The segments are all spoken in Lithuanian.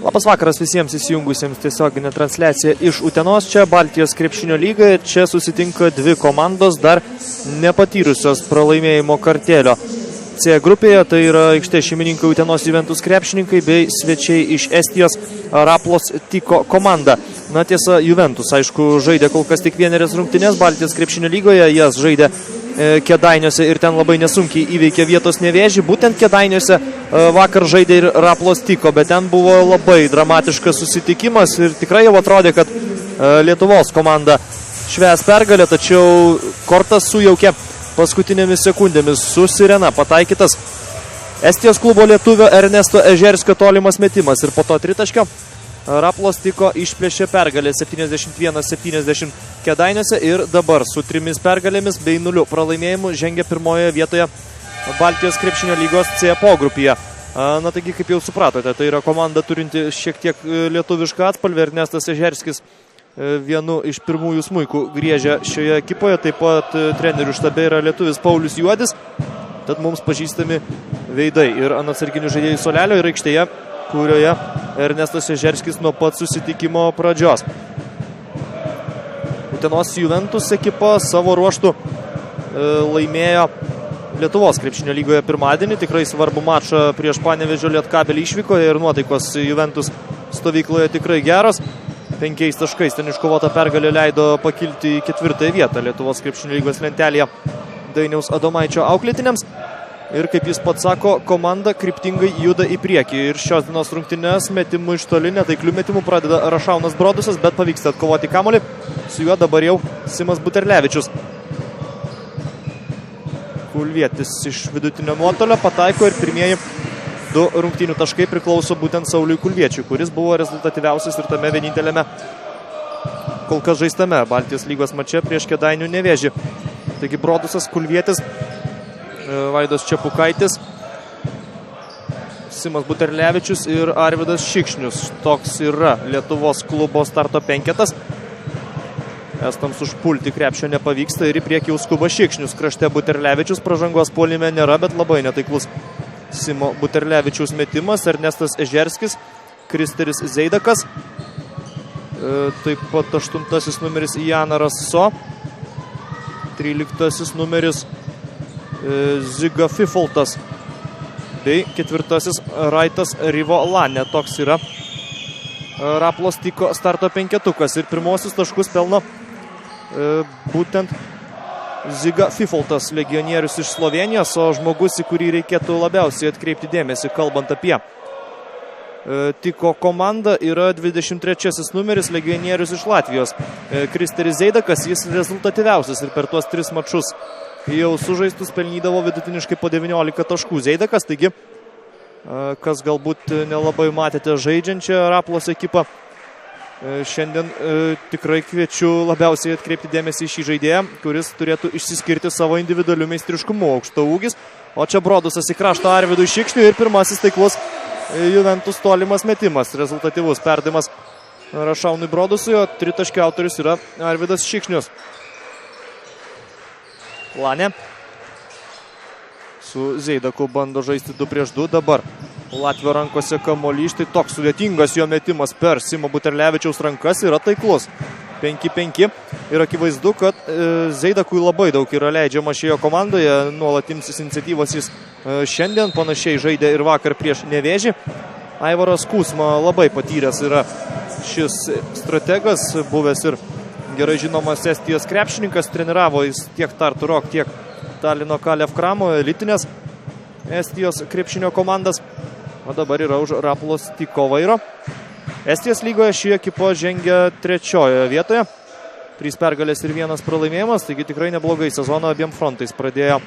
Labas vakaras visiems įsijungusiems tiesioginę transliaciją iš Utenos. Čia Baltijos krepšinio lygoje. Čia susitinka dvi komandos dar nepatyrusios pralaimėjimo kartelio. C grupėje tai yra aikštės šeimininkai Utenos Juventus krepšininkai bei svečiai iš Estijos Raplos Tiko komanda. Na tiesa, Juventus, aišku, žaidė kol kas tik vienerias rungtynes Baltijos krepšinio lygoje. Jas žaidė Kėdainiuose ir ten labai nesunkiai įveikė Vietos Nevėžį. Būtent Kėdainiuose vakar žaidė ir Raplos Tiko, bet ten buvo labai dramatiškas susitikimas ir tikrai jau atrodė, kad Lietuvos komanda švęs pergalę, tačiau kortas sujaukė paskutinėmis sekundėmis su sirena pataikytas Estijos klubo lietuvio Ernesto Ežerskio tolimas metimas ir po to tritaškio Raplos Tiko išplėšė pergalę 71-70 Kėdainiuose ir dabar su 3 pergalėmis bei 0 pralaimėjimų žengia pirmojoje vietoje Baltijos krepšinio lygos C pogrupyje. Na taigi, kaip jau supratote, tai yra komanda turinti šiek tiek lietuvišką atspalvį. Ernestas Ežerskis vienu iš pirmųjų smuikų griežia šioje ekipoje. Taip pat trenerių štabe yra lietuvis Paulius Juodis. Tad mums pažįstami veidai ir ant atsarginių žaidėjų suolelio ir aikštėje, kurioje Ernestas Ežerskis nuo pat susitikimo pradžios. Utenos Juventus ekipa savo ruoštų laimėjo Lietuvos krepšinio lygoje pirmadienį. Tikrai svarbų mačą prieš Panevėžio Lietkabelį išvykoje ir nuotaikos Juventus stovykloje tikrai geros. 5 taškais ten iškovota pergalė leido pakilti į 4 vietą Lietuvos krepšinio lygos lentelėje Dainiaus Adomaičio auklėtiniams. Ir kaip jis pats sako, komanda kryptingai juda į priekį. Ir šios dienos rungtynes metimų iš toli, netaiklių metimų pradeda Rašaunas Brodusas, bet pavyksta atkovoti kamuolį. Su juo dabar jau Simas Buterlevičius. Kulvietis iš vidutinio nuotolio pataiko ir pirmieji 2 rungtynių taškai priklauso būtent Sauliui Kulviečiui, kuris buvo rezultatyviausias ir tame vieninteliame kol kas žaistame Baltijos lygos mače prieš Kėdainių Nevėžį. Taigi Brodusas, Kulvietis, Vaidas Čepukaitis, Simas Buterlevičius ir Arvydas Šikšnius. Toks yra Lietuvos klubo starto penketas. Estams užpulti krepšio nepavyksta ir į priekį jau skuba Šikšnius. Krašte Buterlevičius, pražangos puolime nėra, bet labai netaiklus Simo Buterlevičiaus metimas. Ernestas Ežerskis, Kristeris Zeidakas, taip pat 8 numeris Janaras So, 13 numeris Ziga Fifoltas bei 4 Raitas Rivo Lane. Toks yra Raplos Tiko starto penketukas ir pirmosius taškus pelno būtent Ziga Fifoltas, legionierius iš Slovenijos, o žmogus, į kurį reikėtų labiausiai atkreipti dėmesį, kalbant apie Tiko komandą, yra 23 numeris, legionierius iš Latvijos Kristeris Zeidakas. Jis rezultatyviausias ir per tuos 3 mačus jau sužaistus pelnydavo vidutiniškai po 19 taškų Zeidakas. Taigi, kas galbūt nelabai matėte žaidžiančią Raplos ekipą, šiandien tikrai kviečiu labiausiai atkreipti dėmesį į šį žaidėją, kuris turėtų išsiskirti savo individualiu meistriškumu. Aukšto ūgis, o čia Brodusas į kraštą Arvydui Šikšniui ir pirmasis taiklus Juventus tolimas metimas. Rezultatyvus perdavimas Rašaunui Brodusui, o tritaškio autorius yra Arvydas Šikšnius. Lane su Zeidaku bando žaisti 2 prieš 2. Dabar Latvio rankose kamuolys, tai toks sudėtingas jo metimas per Simo Buterlevičiaus rankas yra taiklus. 5-5 ir akivaizdu, kad Zeidakui labai daug yra leidžiama šioje komandoje. Nuolat imsis iniciatyvos jis šiandien, panašiai žaidė ir vakar prieš Nevėžį. Aivaras Kūsma labai patyręs yra šis strategas, buvęs ir gerai žinomas Estijos krepšininkas, treniravo jis tiek Tartu Rock, tiek Talino Kalev Kramo elitinės Estijos krepšinio komandas, o dabar yra už Raplos Tiko vairo. Estijos lygoje ši ekipa žengia 3 vietoje, 3 pergalės ir 1 pralaimėjimas, taigi tikrai neblogai sezoną abiem frontais pradėjo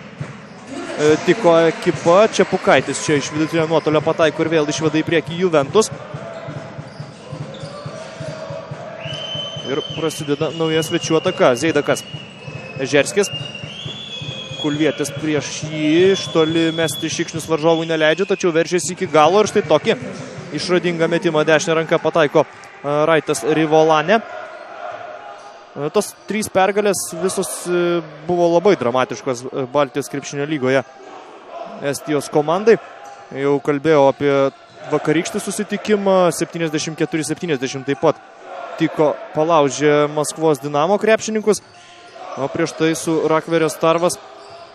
Tiko ekipa. Čepukaitis čia iš vidutinio nuotolio pataiko ir vėl išveda į priekį Juventus. Ir prasideda nauja svečių ataka. Zeidakas, Ežerskis, Kulvietis prieš jį, iš toli mesti Šikšnius varžovui neleidžia, tačiau veržiasi iki galo ir štai tokį išradingą metimą dešinę ranką pataiko Raitas Rivo Lane. Tos 3 pergalės visos buvo labai dramatiškos Baltijos krepšinio lygoje Estijos komandai. Jau kalbėjau apie vakarykštį susitikimą, 74-70 taip pat Tiko palaužė Maskvos Dinamo krepšininkus, o prieš tai su Rakverės Tarvas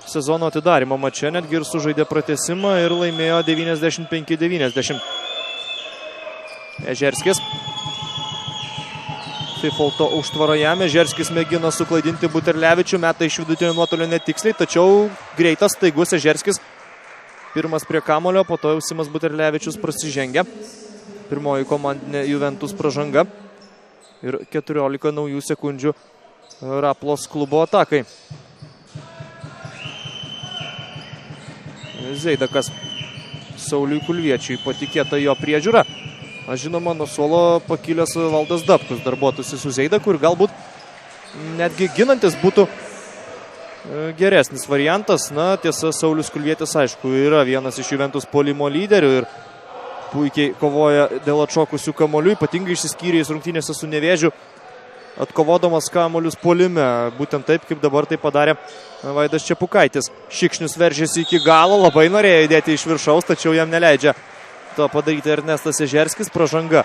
sezono atidarymo mače netgi ir sužaidė pratęsimą ir laimėjo 95-90. Ežerskis. Fifolto užtvara jam. Ežerskis mėgina suklaidinti Buterlevičių, meta iš vidutinio nuotolio netiksliai, tačiau greitas, staigus Ežerskis. Pirmas prie kamulio, po to Simas Buterlevičius prasižengia. Pirmoji komandinė Juventus pražanga. Ir 14 naujų sekundžių Raplos klubo atakai. Zeidakas Sauliui Kulviečiui patikėta jo priežiūra. Žinoma, nuo suolo pakilęs Valdas Dabkus darbuotųsi su Zeidaku ir galbūt netgi ginantis būtų geresnis variantas. Na, tiesa, Saulius Kulvietis, aišku, yra vienas iš Juventus puolimo lyderių ir puikiai kovoja dėl atšokusių kamuolių, ypatingai išsiskyrė rungtynėse su Nevėžiu, atkovodamas kamuolius puolime. Būtent taip, kaip dabar tai padarė Vaidas Čepukaitis. Šikšnius veržėsi iki galo, labai norėjo įdėti iš viršaus, tačiau jam neleidžia to padaryti Ernestas Ežerskis. Pražanga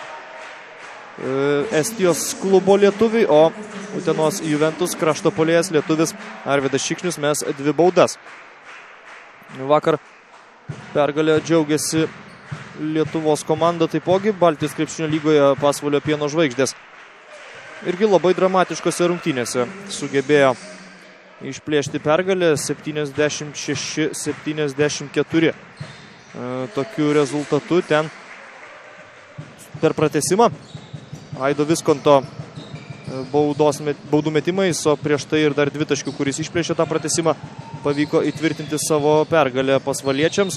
Estijos klubo lietuviai, o Utenos Juventus krašto puolėjas lietuvis Arvydas Šikšnius mes 2 baudas. Vakar pergalę džiaugiasi Lietuvos komanda, taipogi Baltijos krepšinio lygoje Pasvalio Pieno žvaigždės. Irgi labai dramatiškose rungtynėse sugebėjo išplėšti pergalę 76-74. Tokiu rezultatu ten per pratęsimą Aido Viskonto baudų metimais, o prieš tai ir dar 2 taškių, kuris išplėšė tą pratęsimą, pavyko įtvirtinti savo pergalę pasvaliečiams,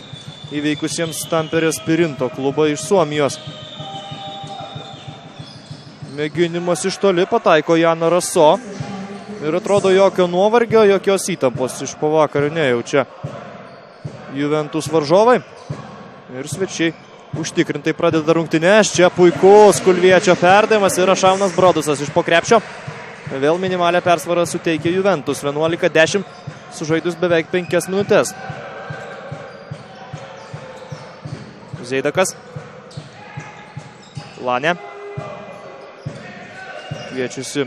įveikusiems Tamperės Pirinto klubą iš Suomijos. Mėginimas iš toli, pataiko Jana Raso ir atrodo jokio nuovargio, jokios įtampos iš pavakario nejaučia Juventus varžovai. Ir svečiai užtikrintai pradeda rungtynes. Čia puikus Kulviečio perdavimas ir Šaunas Brodusas iš po krepšio. Vėl minimalę persvarą suteikia Juventus. 11-10 sužaidus beveik 5 minutės. Zeidakas. Lanė. Kviečiasi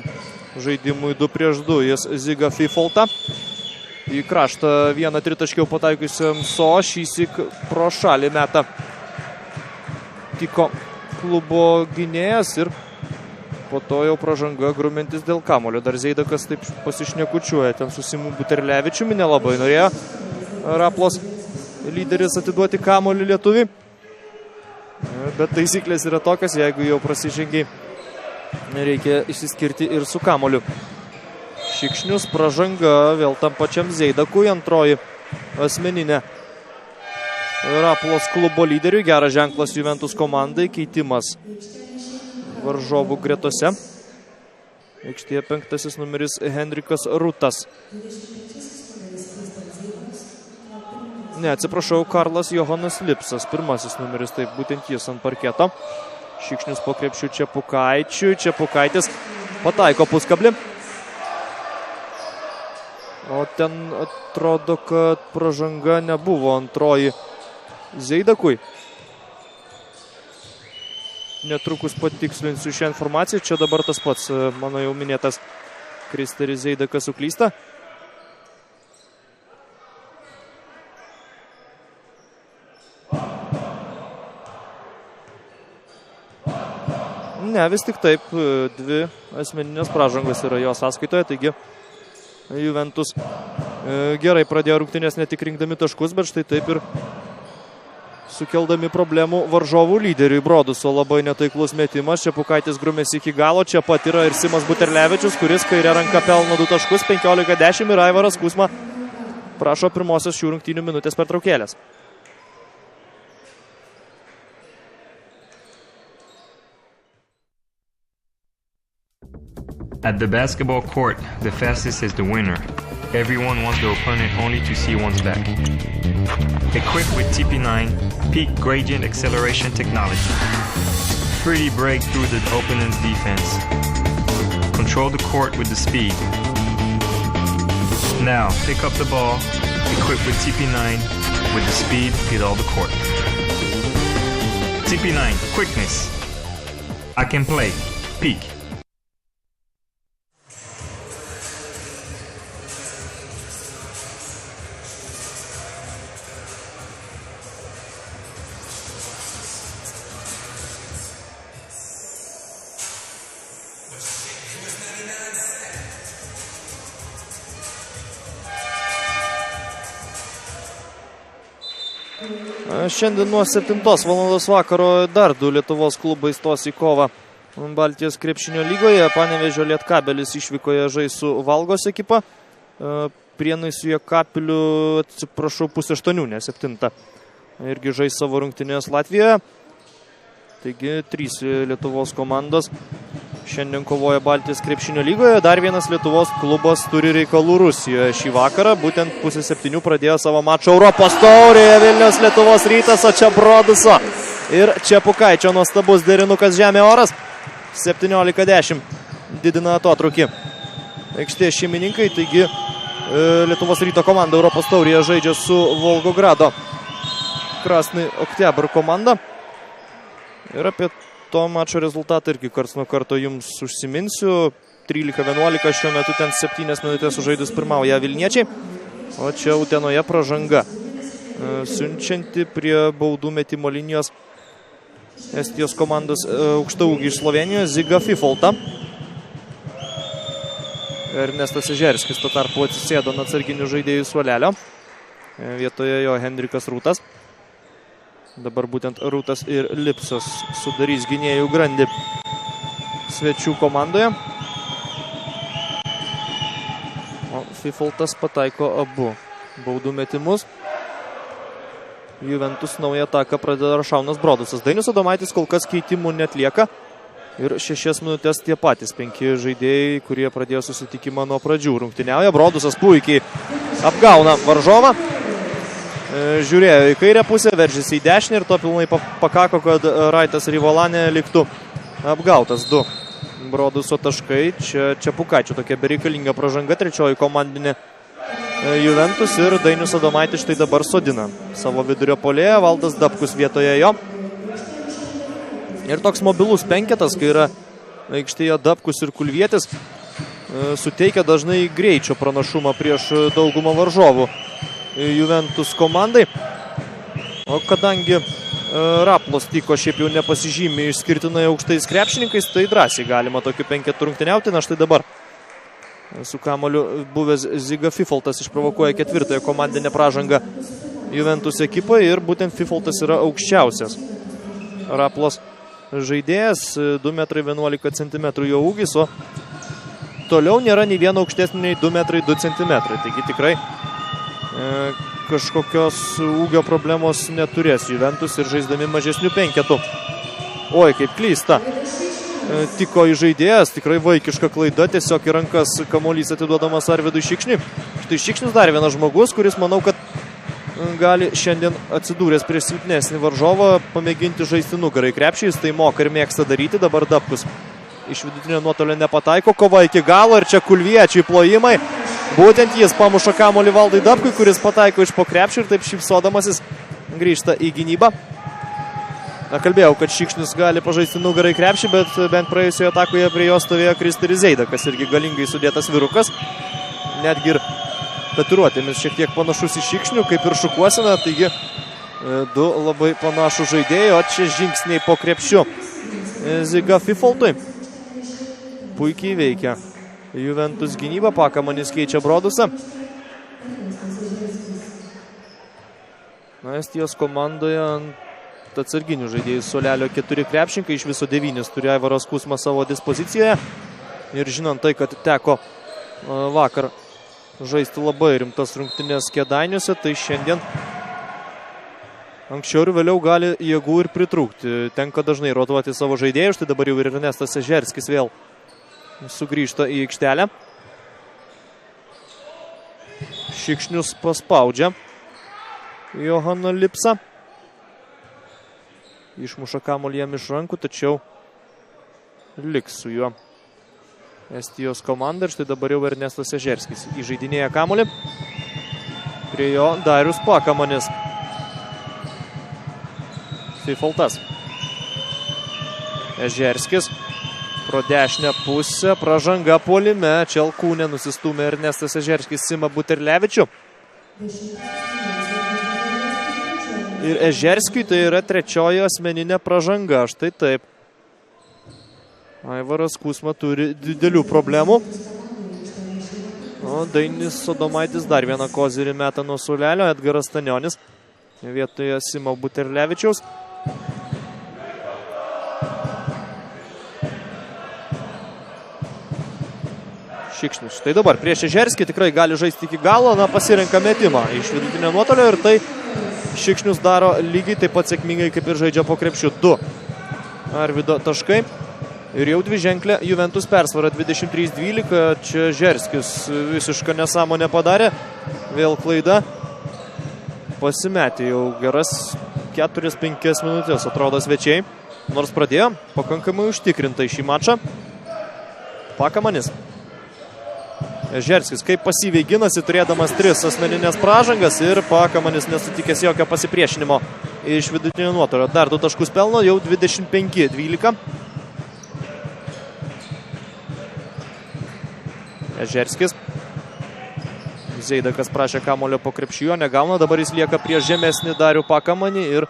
žaidimui 2-2. Jis Ziga Fifolta. Į kraštą vieną tritaškiau pataikiusiam So. Šįsyk pro šalį meta Tiko klubo gynėjas ir po to jau pražanga grumintis dėl kamulio. Dar Zeidakas taip pasišnekučiuoja ten su Simu Buterlevičiumi. Nelabai norėjo Raplos lyderis atiduoti kamulį lietuviui. Bet taisyklės yra tokios, jeigu jau prasižengiai, reikia išsiskirti ir su kamuliu. Šikšnius, pražanga vėl tam pačiam Zeidakui, antroji asmeninė Raplos klubo lyderiui. Geras ženklas Juventus komandai, keitimas varžovų gretose. Aikštėje 5 numeris Henrikas Rutas. Ne, atsiprašau, Karlas Johanas Lipsas, 1 numeris, taip būtent jis ant parketo. Šikšnius po krepšių Čepukaičiui, Čepukaitis pataiko puskablį. O ten atrodo, kad pražanga nebuvo, antroji Zeidakui. Netrukus patikslinsiu šią informaciją. Čia dabar tas pats, mano jau minėtas Kristeris Zeidakas suklysta. Ne, vis tik taip, 2 asmeninės pražangos yra jo sąskaitoje, taigi Juventus gerai pradėjo rungtynės ne tik rinkdami taškus, bet štai taip ir sukeldami problemų varžovų lyderiui Broduso. Labai netaiklus metimas, Čepukaitis grumėsi iki galo, čia pat yra ir Simas Buterlevičius, kuris kairė ranka pelno 2 taškus, 15-10 ir Aivaras Kusma prašo pirmosios šių rungtynių minutės pertraukėlės. At the basketball court, the fastest is the winner. Everyone wants the opponent only to see one's back. Equipped with TP9 Peak Gradient Acceleration Technology. Freely break through the opponent's defense. Control the court with the speed. Now, pick up the ball, equipped with TP9 with the speed, get all the court. TP9, quickness. I can play. Peak. Šiandien nuo 7 valandos vakaro dar 2 Lietuvos klubai stos į kovą Baltijos krepšinio lygoje. Panevėžio Lietkabelis išvykoje žais su Valgos ekipa. Prienai su Jekapiliu, atsiprašau, 7:30, ne 7. Irgi žais savo rungtynės Latvijoje. Taigi 3 Lietuvos komandos šiandien kovoja Baltijos krepšinio lygoje. Dar vienas Lietuvos klubas turi reikalų Rusijoje šį vakarą. Būtent 6:30 pradėjo savo mačą Europos taurėje Vilniaus Lietuvos Rytas, o čia Broduso ir Čepukaičio nuostabus derinukas žemė oras. 17:10 didina atotrūkį aikštės šeimininkai. Taigi Lietuvos Ryto komanda Europos taurėje žaidžia su Volgogrado Krasny Oktябr komanda. Ir apie to mačo rezultatą irgi karts nuo karto jums užsiminsiu. 13-11 šiuo metu ten 7 minutės sužaidus pirmauja Vilniečiai. O čia Utenoje pražanga. Siunčianti prie baudų metimo linijos Estijos komandos aukštaūgį iš Slovenijos Ziga Fifolta. Ernestas Ežerskis tuo tarpu atsisėdo nuo atsarginių žaidėjų suolelio. Vietoje jo Henrikas Rūtas. Dabar būtent Rūtas ir Lipsas sudarys gynėjų grandį svečių komandoje. O Fifoltas pataiko abu baudų metimus. Juventus naują ataką pradeda Rašaunas Brodusas. Dainius Adomaitis kol kas keitimų netlieka. Ir 6 minutės tie patys 5 žaidėjai, kurie pradėjo susitikimą nuo pradžių. Rungtyniauja. Brodusas puikiai apgauna varžovą. Žiūrėjo į kairę pusę, veržėsi į dešinę ir to pilnai pakako, kad Raitas Rivolanė liktų apgautas. 2 Broduso taškai. Čia Čepukaičio tokia bereikalinga pražanga. 3 komandinė Juventus ir Dainius Adomaitis štai dabar sodina savo vidurio puolėją. Valdas Dabkus vietoje jo. Ir toks mobilus penketas, kai yra aikštėje Dabkus ir Kulvietis, suteikia dažnai greičio pranašumą prieš daugumą varžovų Juventus komandai. O kadangi Raplos Tyko šiaip jau nepasižymi išskirtinai aukštais krepšininkais, tai drąsiai galima tokiu penketu rungtyniauti. Na štai dabar su kamoliu buvęs Ziga Fifoltas išprovokuoja 4 komandinę pražangą Juventus ekipai ir būtent Fifoltas yra aukščiausias Raplos žaidėjas, 2,11 cm jo ūgis, o toliau nėra nei vieno aukštesnio nei 2,2 cm. Taigi tikrai kažkokios ūgio problemos neturės Juventus ir žaisdami mažesnių penketų. Oi, kaip klysta. Tiko į žaidėjas, tikrai vaikiška klaida, tiesiog į rankas kamuolys atiduodamas Arvidui Šikšniui. Štai Šikšnis dar vienas žmogus, kuris manau, kad gali šiandien atsidūręs prieš silpnesnį varžovą pamėginti žaisti nugarai krepšį. Jis tai moka ir mėgsta daryti. Dabar Dabkus iš vidutinio nuotolio nepataiko, kova iki galo ir čia Kulviečiui plojimai. Būtent jis pamuša kamuolį Valdui Dabkui, kuris pataiko iš po krepšį ir taip šypsodamasis grįžta į gynybą. Na, kalbėjau, kad Šikšnis gali pažaisti nugarai krepšį, bet bent praėjusioje atakoje prie jo stovėjo Kristeris Zeida, kas irgi galingai sudėtas vyrukas. Netgi ir tatuiruotėmis šiek tiek panašus į Šikšnių, kaip ir šukuosena. Taigi 2 labai panašų žaidėjai, o čia žingsniai po krepšiu Ziga Fifoltui. Puikiai veikia Juventus gynybą, Pakamanis keičia Brodusą. Na, Estijos komandoje ant atsarginių žaidėjų suolelio 4 krepšininkai, iš viso 9 turi Aivaras Kusma savo dispozicijoje. Ir žinant tai, kad teko vakar žaisti labai rimtas rungtynės Kėdainiuose, tai šiandien anksčiau ir vėliau gali jėgų ir pritrūkti. Tenka dažnai rotuoti savo žaidėjus, štai dabar jau ir Ernestas Ežerskis vėl sugrįžta į aikštelę. Šikšnius paspaudžia Johaną Lipsą. Išmuša kamuolį jam iš rankų, tačiau liks su juo Estijos komanda. Ir štai dabar jau Ernestas Ežerskis įžaidinėja kamuolį. Prie jo Darius Pakamanis. Fifoltas. Ežerskis pro dešinę pusę, pražanga puolime, čia alkūnė nusistūmė Ernestas Ežerskis Simą Buterlevičių. Ir Ežerskiui tai yra trečioji asmeninė pražanga, štai taip. Aivaras Kusma turi didelių problemų. O Dainis Sodomaitis dar vieną kozirį meta nuo suolelio, Edgaras Stanionis vietoje Simo Buterlevičiaus. Šikšnius. Štai dabar prieš Ežerskį tikrai gali žaisti iki galo, pasirenka metimą iš vidutinio nuotolio ir tai Šikšnius daro lygiai taip pat sėkmingai kaip ir žaidžia po krepšiu. 2 Arvydo taškai. Ir jau dviženklė Juventus persvara 23-12. Čia Ežerskis visišką nesąmonę padarė. Vėl klaida. Pasimetė jau geras 4-5 minutės, atrodo svečiai. Nors pradėjo pakankamai užtikrintai šį mačą. Pakamanis. Ežerskis kaip pasyviai ginasi, turėdamas 3 asmeninės pražangas ir Pakamanis nesutikęs jokio pasipriešinimo iš vidutinio nuotolio. Dar 2 taškus pelno, jau 25-12. Ežerskis. Zeidakas prašė kamulio po krepšiu, negauna, dabar jis lieka prieš žemesnį Darių Pakamanį ir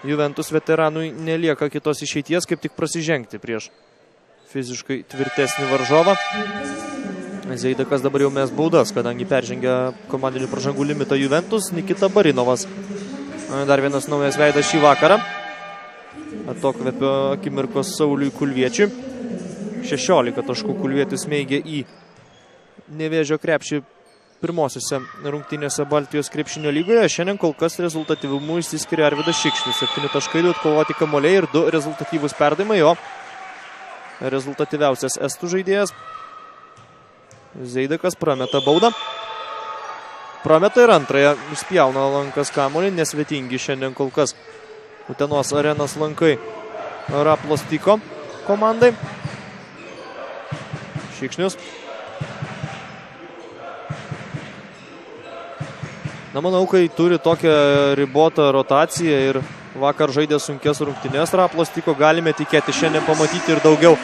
Juventus veteranui nelieka kitos išeities, kaip tik prasižengti prieš fiziškai tvirtesnį varžovą. Zeidakas dabar jau mes baudas, kadangi peržengia komandinių pražangų limitą Juventus. Nikita Barinovas. Dar vienas naujas veidas šį vakarą. Atokvėpio akimirkos Sauliui Kulviečiui. 16 taškų Kulvietis meigė į Nevėžio krepšį pirmosiuose rungtynėse Baltijos krepšinio lygoje. Šiandien kol kas rezultatyvumu išsiskiria Arvydas Šikšnius. 7 taškai, 2 atkovoti kamuoliai ir 2 rezultatyvūs perdavimai, o rezultatyviausias estų žaidėjas Zeidakas prameta baudą. Prameta ir antrąją, išspjauna lankas kamuolį, nesvetingi šiandien kol kas Utenos arenos lankai Raplos Tyko komandai. Šikšnius. Manau, kai turi tokią ribotą rotaciją ir vakar žaidė sunkės rungtynės Raplos Tyko, galime tikėti šiandien pamatyti ir daugiau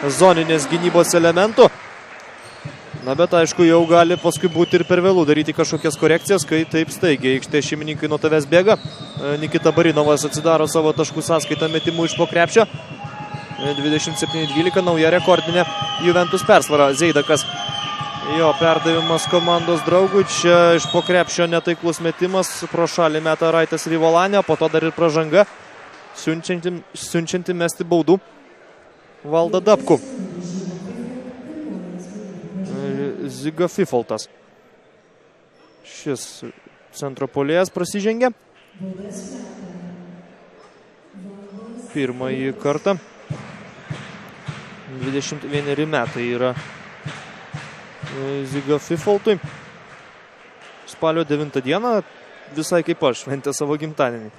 zoninės gynybos elementų. Bet aišku, jau gali paskui būti ir per vėlų daryti kažkokias korekcijas, kai taip staigiai aikštės šeimininkai nuo tavęs bėga. Nikita Barinovas atsidaro savo taškų sąskaitą metimų iš po krepšio. 27-12, nauja rekordinė Juventus persvara. Zeidakas. Jo perdavimas komandos draugui. Čia iš po krepšio netaiklus metimas. Pro šalį meta Raitas Rivolanė, po to dar ir pražanga. Siunčianti mesti baudų Valdą Dabkų. Ziga Fifoltas. Šis centro puolėjas prasižengė. Pirmąjį kartą. 21 metai yra Ziga Fifoltui. Spalio 9 dieną, visai kaip aš, šventė savo gimtadienį.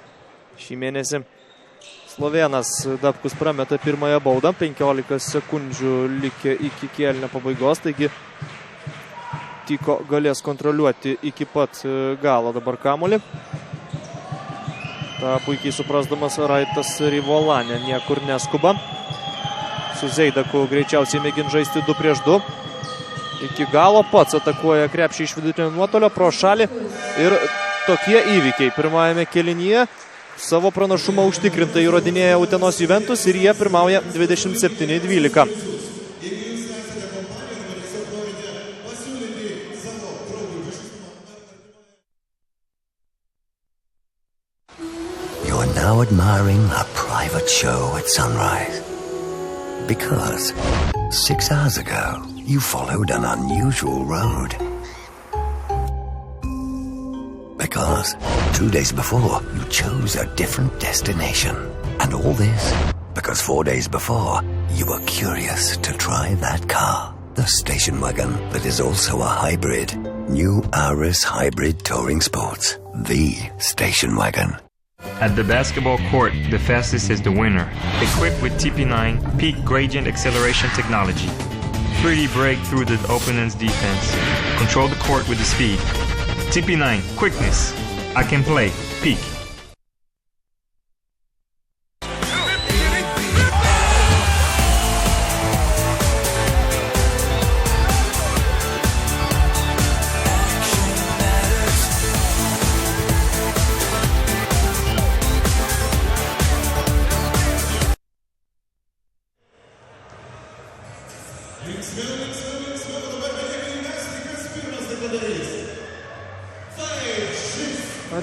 Šį mėnesį Slovenas Dabkus prameta pirmąją baudą. 15 sekundžių likė iki kėlinio pabaigos, taigi Tyko galės kontroliuoti iki pat galo dabar kamuolį. Ta puikiai suprasdamas Raitas Rivolanė niekur neskuba. Su Zeidaku greičiausiai mėgin žaisti 2 prieš 2. Iki galo pats atakuoja krepšį iš vidutinio nuotolio pro šalį. Ir tokie įvykiai pirmajame kėlinyje savo pranašumą užtikrintai įrodinėja Utenos Juventus ir jie pirmauja 27-12. You're now admiring a private show at sunrise. Because 6 hours ago, you followed an unusual road. Because 2 days before, you chose a different destination. And all this because 4 days before, you were curious to try that car. The station wagon that is also a hybrid. New Auris Hybrid Touring Sports. The station wagon. At the basketball court, the fastest is the winner. Equipped with TP9 Peak Gradient Acceleration Technology. Freely break through the opponent's defense. Control the court with the speed. TP9 Quickness. I can play. Peak.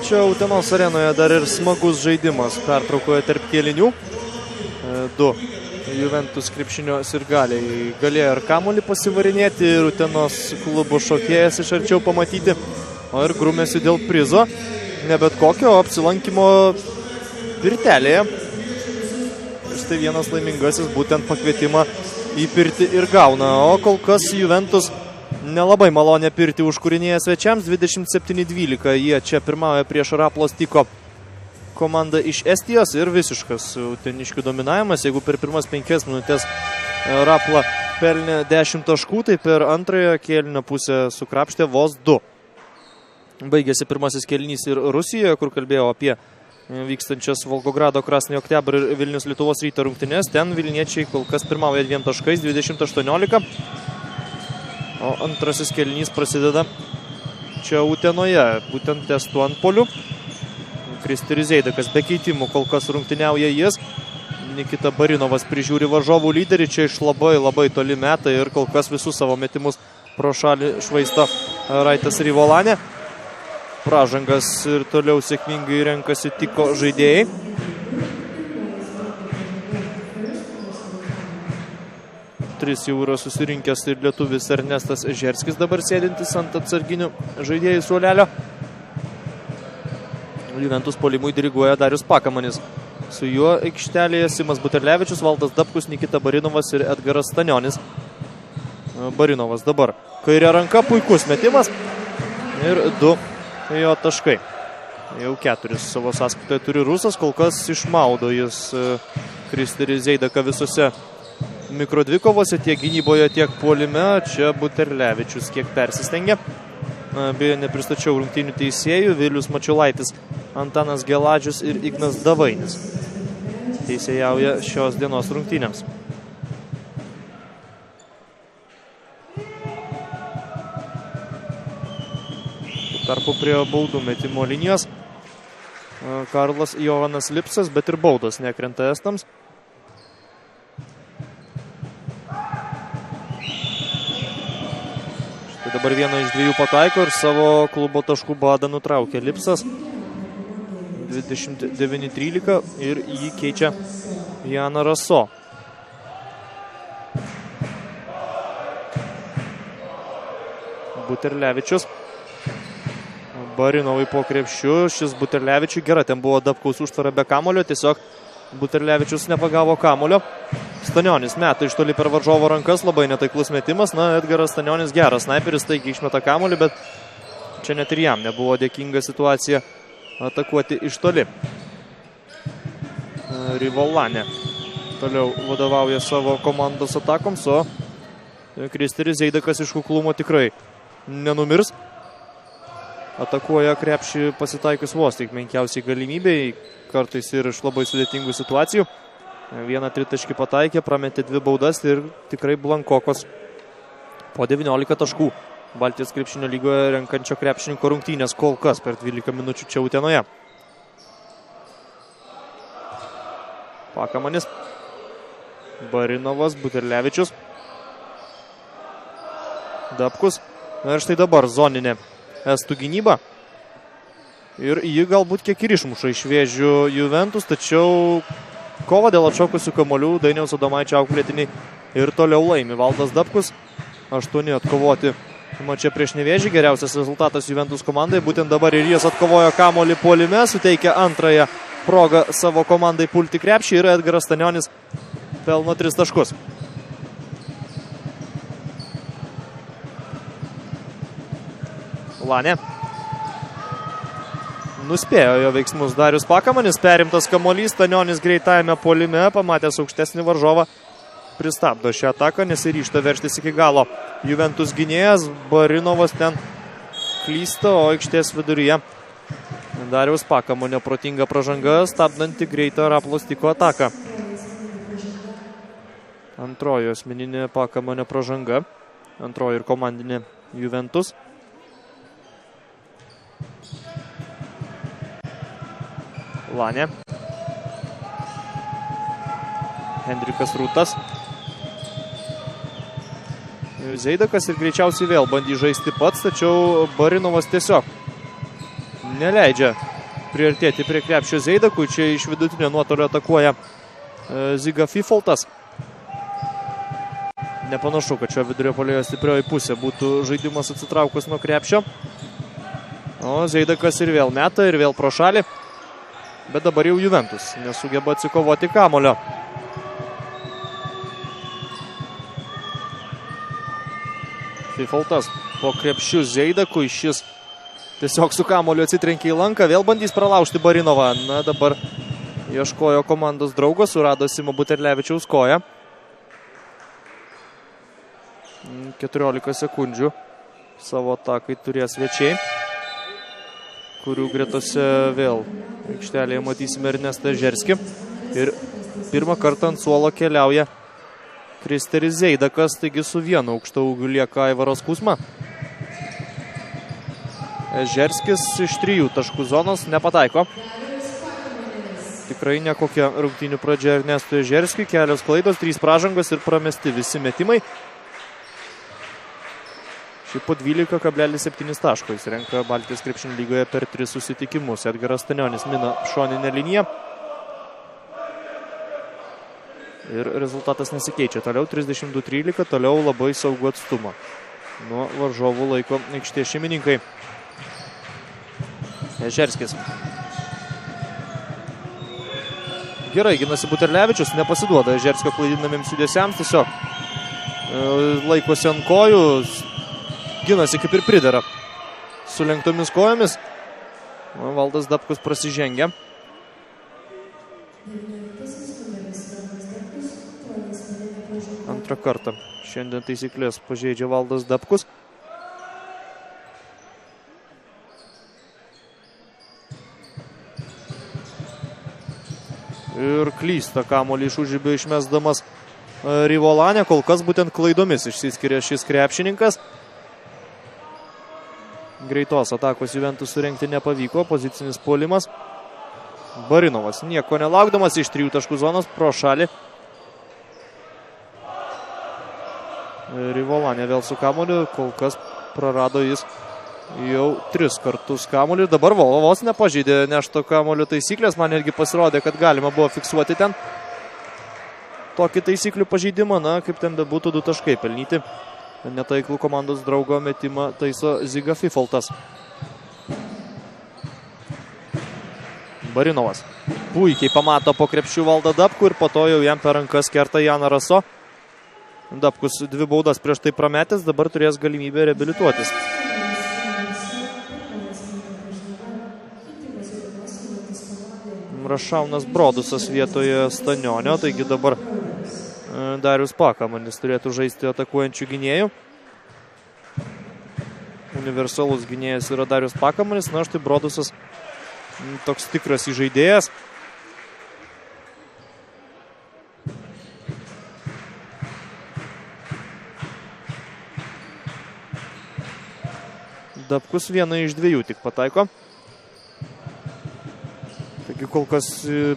Čia Utenos arenoje dar ir smagus žaidimas pertraukoje tarp kėlinių. Du Juventus krepšinio sirgaliai galėjo ir kamuolį pasivarinėti, ir Utenos klubo šokėjas iš arčiau pamatyti, o ir grūmėsi dėl prizo, ne bet kokio, apsilankimo pirtelėje. Štai vienas laimingasis būtent pakvietimą į pirtį ir gauna, o kol kas Juventus nelabai malonę pirtį užkūrinėja svečiams, 27-12, jie čia pirmauja prieš Raplos Tiko komandą iš Estijos ir visiškas uteniškių dominavimas. Jeigu per pirmas 5 minutės Rapla pelnė 10 taškų, tai per antrąją kėlinio pusę sukrapštė vos 2. Baigėsi pirmasis kėlinys ir Rusijoje, kur kalbėjau apie vykstančias Volgogrado, Krasnąjį Oktiabrą ir Vilnius Lietuvos Ryto rungtynes. Ten vilniečiai kol kas pirmauja 2 taškais, 20-18. O antrasis kėlinys prasideda čia Utenoje, būtent testu antpolių. Kristi Rizeidakas be keitimų kol kas rungtyniauja jis. Nikita Barinovas prižiūri varžovų lyderį, čia iš labai toli meta ir kol kas visus savo metimus pro šalį švaisto Raitas Rivolanė. Pražangas ir toliau sėkmingai renkasi Tiko žaidėjai. Tris jau yra susirinkęs ir lietuvis Ernestas Žerskis, dabar sėdintis ant atsarginių žaidėjų suolelio. Juventus puolimui diriguoja Darius Pakamanis. Su juo aikštelėje Simas Buterlevičius, Valdas Dabkus, Nikita Barinovas ir Edgaras Stanionis. Barinovas dabar kairė ranka, puikus metimas ir 2 jo taškai. Jau 4 savo sąskaitoje turi rusas, kol kas išmaudo jis Kristi Rizeidaką visose mikrodvikovose, tiek gynyboje, tiek puolime. Čia Buterlevičius kiek persistengia. Beje, nepristačiau rungtynių teisėjų. Vilius Mačiulaitis, Antanas Geladžius ir Ignas Davainis teisėjauja šios dienos rungtynėms. Tarpu prie baudų metimo linijos Karlas Jovanas Lipsas, bet ir baudos nekrenta estams. Štai dabar vieną iš 2 pataiko ir savo klubo taškų badą nutraukė Lipsas. 29-13 ir jį keičia Jana Raso. Buterlevičius. Barinovai po krepšiu, šis Buterlevičiui gera, ten buvo Dabkaus užtvara be kamulio, tiesiog Buterlevičius nepagavo kamulio. Stanionis meta iš toli per varžovo rankas, labai netaiklus metimas, Edgaras Stanionis geras snaiperis, taigi išmeta kamulį, bet čia net ir jam nebuvo dėkinga situacija atakuoti iš toli. Rivolanė toliau vadovauja savo komandos atakoms, o Kristi Rizeidakas iš kuklumo tikrai nenumirs. Atakuoja krepšį pasitaikius vos tik menkiausiai galimybei, kartais ir iš labai sudėtingų situacijų. Vieną tritaškį pataikė, prametė 2 baudas ir tikrai blankokos po 19 taškų. Baltijos krepšinio lygoje renkančio krepšininko rungtynės kol kas per 12 minučių čia Utenoje. Pakamanis, Barinovas, Buterlevičius, Dabkus. Na ir štai dabar zoninė estų gynyba. Ir jį galbūt kiek ir išmuša iš vėžių Juventus, tačiau kova dėl atšokusių kamuolių Dainiaus Adomaičio auklėtiniai ir toliau laimi. Valdas Dabkus, 8 atkovoti mače prieš Nevėžį, geriausias rezultatas Juventus komandai. Būtent dabar ir jis atkovojo kamuolį puolime, suteikia antrąją progą savo komandai pulti krepšį ir Edgaras Stanionis pelno 3 taškus. Lanė. Nuspėjo jo veiksmus Darius Pakamanis, perimtas kamuolys, Stanionis greitajame puolime, pamatęs aukštesnį varžovą, pristabdo šią ataką, nesiryžta veržtis iki galo. Juventus gynėjas, Barinovas ten klysta, o aikštės viduryje Dariaus Pakamo neprotinga pražanga, stabdanti greitą Raplos Tiko ataką. Antroji asmeninė Pakamo nepražanga, antroji ir komandinė Juventus. Lanė. Hendrikas Rūtas. Zeidakas ir greičiausiai vėl bandys žaisti pats, tačiau Barinovas tiesiog neleidžia priartėti prie krepšio Zeidakui. Čia iš vidutinio nuotolio atakuoja Ziga Fifoltas. Nepanašu, kad šio vidurio puolėjo stiprioji pusė būtų žaidimas atsitraukus nuo krepšio. O Zeidakas ir vėl meta, ir vėl pro šalį. Bet dabar jau Juventus nesugeba atsikovoti kamulio. Fifoltas po krepšių Zeidakui. Šis tiesiog su kamuoliu atsitrenkė į lanką. Vėl bandys pralaužti Barinovą. Na, dabar ieškojo komandos draugo. Surado Simo Buterlevičiaus koją. 14 sekundžių savo atakai turės svečiai, kurių gretose vėl aikštelėje matysime Ernestą Žerskį. Ir pirmą kartą ant suolo keliauja Kristeris Zeidakas, taigi su vienu aukštaūgiu lieka Aivaras Kuzma. Žerskis iš 3 taškų zonos nepataiko. Tikrai nekokia rungtynių pradžia Ernestui Žerskiui. Kelios klaidos, 3 pražangos ir pramesti visi metimai. Šiaip po 12,7 taško jis renka Baltijos krepšinio lygoje per 3 susitikimus. Edgaras Stanionis mina šoninę liniją. Ir rezultatas nesikeičia. Toliau 32-13, toliau labai saugų atstumą nuo varžovų laiko aikštės šeimininkai. Žerskis. Gerai ginasi Buterlevičius, nepasiduoda Žerskio klaidinamiems judesiams, tiesiog laikosi ant kojų, ginasi kaip ir pridera su lenktomis kojomis. Valdas Dabkus prasižengia. Antrą kartą šiandien taisyklės pažeidžia Valdas Dabkus. Ir klysta kamuolį iš užribio išmesdamas Rivolanė. Kol kas būtent klaidomis išsiskiria šis krepšininkas. Greitos atakos Juventus surengti nepavyko. Pozicinis puolimas. Barinovas nieko nelaukdamas iš 3 taškų zonos pro šalį. Rivolanė vėl su kamuoliu. Kol kas prarado jis jau 3 kartus kamuolį. Dabar vos nepažeidė nešto kamuolio taisyklės. Man netgi pasirodė, kad galima buvo fiksuoti ten tokį taisyklių pažeidimą. Na, kaip ten būtų 2 taškai pelnyti. Netaiklų komandos draugo metimą taiso Ziga Fifoltas. Barinovas puikiai pamato po krepšių Valdą Dabkų ir po to jau jam per rankas kerta Janą Raso. Dabkus 2 baudas prieš tai prametęs, dabar turės galimybę reabilituotis. Rašaunas Brodusas vietoje Stanionio, taigi dabar Darius Pakamanis turėtų žaisti atakuojančių gynėjų. Universalus gynėjas yra Darius Pakamanis, na štai Brodusas toks tikras įžaidėjas. Dabkus vieną iš 2 tik pataiko. Taigi kol kas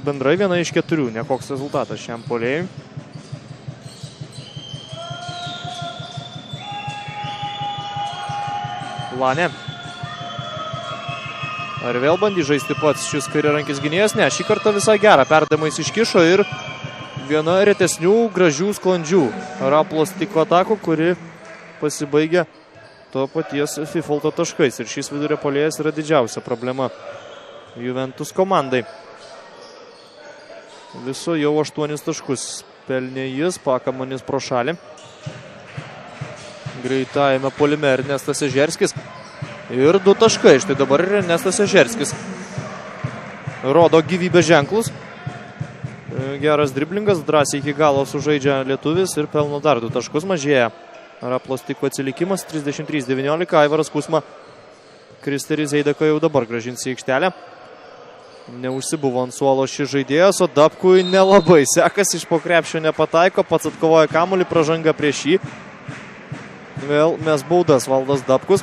bendrai viena iš 4, nekoks rezultatas šiam puolėjui. Lanė. Ar vėl bandys žaisti pats šis kairiarankis gynėjas? Ne, šį kartą visai gerą perdavimą jis iškišo ir viena retesnių, gražių, sklandžių Raplos tiko atakų, kuri pasibaigia to paties Fifolto taškais. Ir šis vidurio puolėjas yra didžiausia problema Juventus komandai. Viso jau 8 taškus pelnė jis, Pakamanis pro šalį. Greitajame puolime Ernestas Ežerskis. Ir 2 taškai. Štai dabar Ernestas Ežerskis rodo gyvybės ženklus. Geras driblingas, drąsiai iki galo sužaidžia lietuvis ir pelno dar 2 taškus. Mažėja Raplos tiko atsilikimas, 33-19. Aivaras Kuzma Kristerį Zeidaką jau dabar grąžins į aikštelę. Neužsibuvo ant suolo šis žaidėjas, o Dabkui nelabai sekasi, iš po krepšio nepataiko, pats atkovoja kamuolį, pražanga prieš jį. Vėl mes baudas Valdas Dabkus.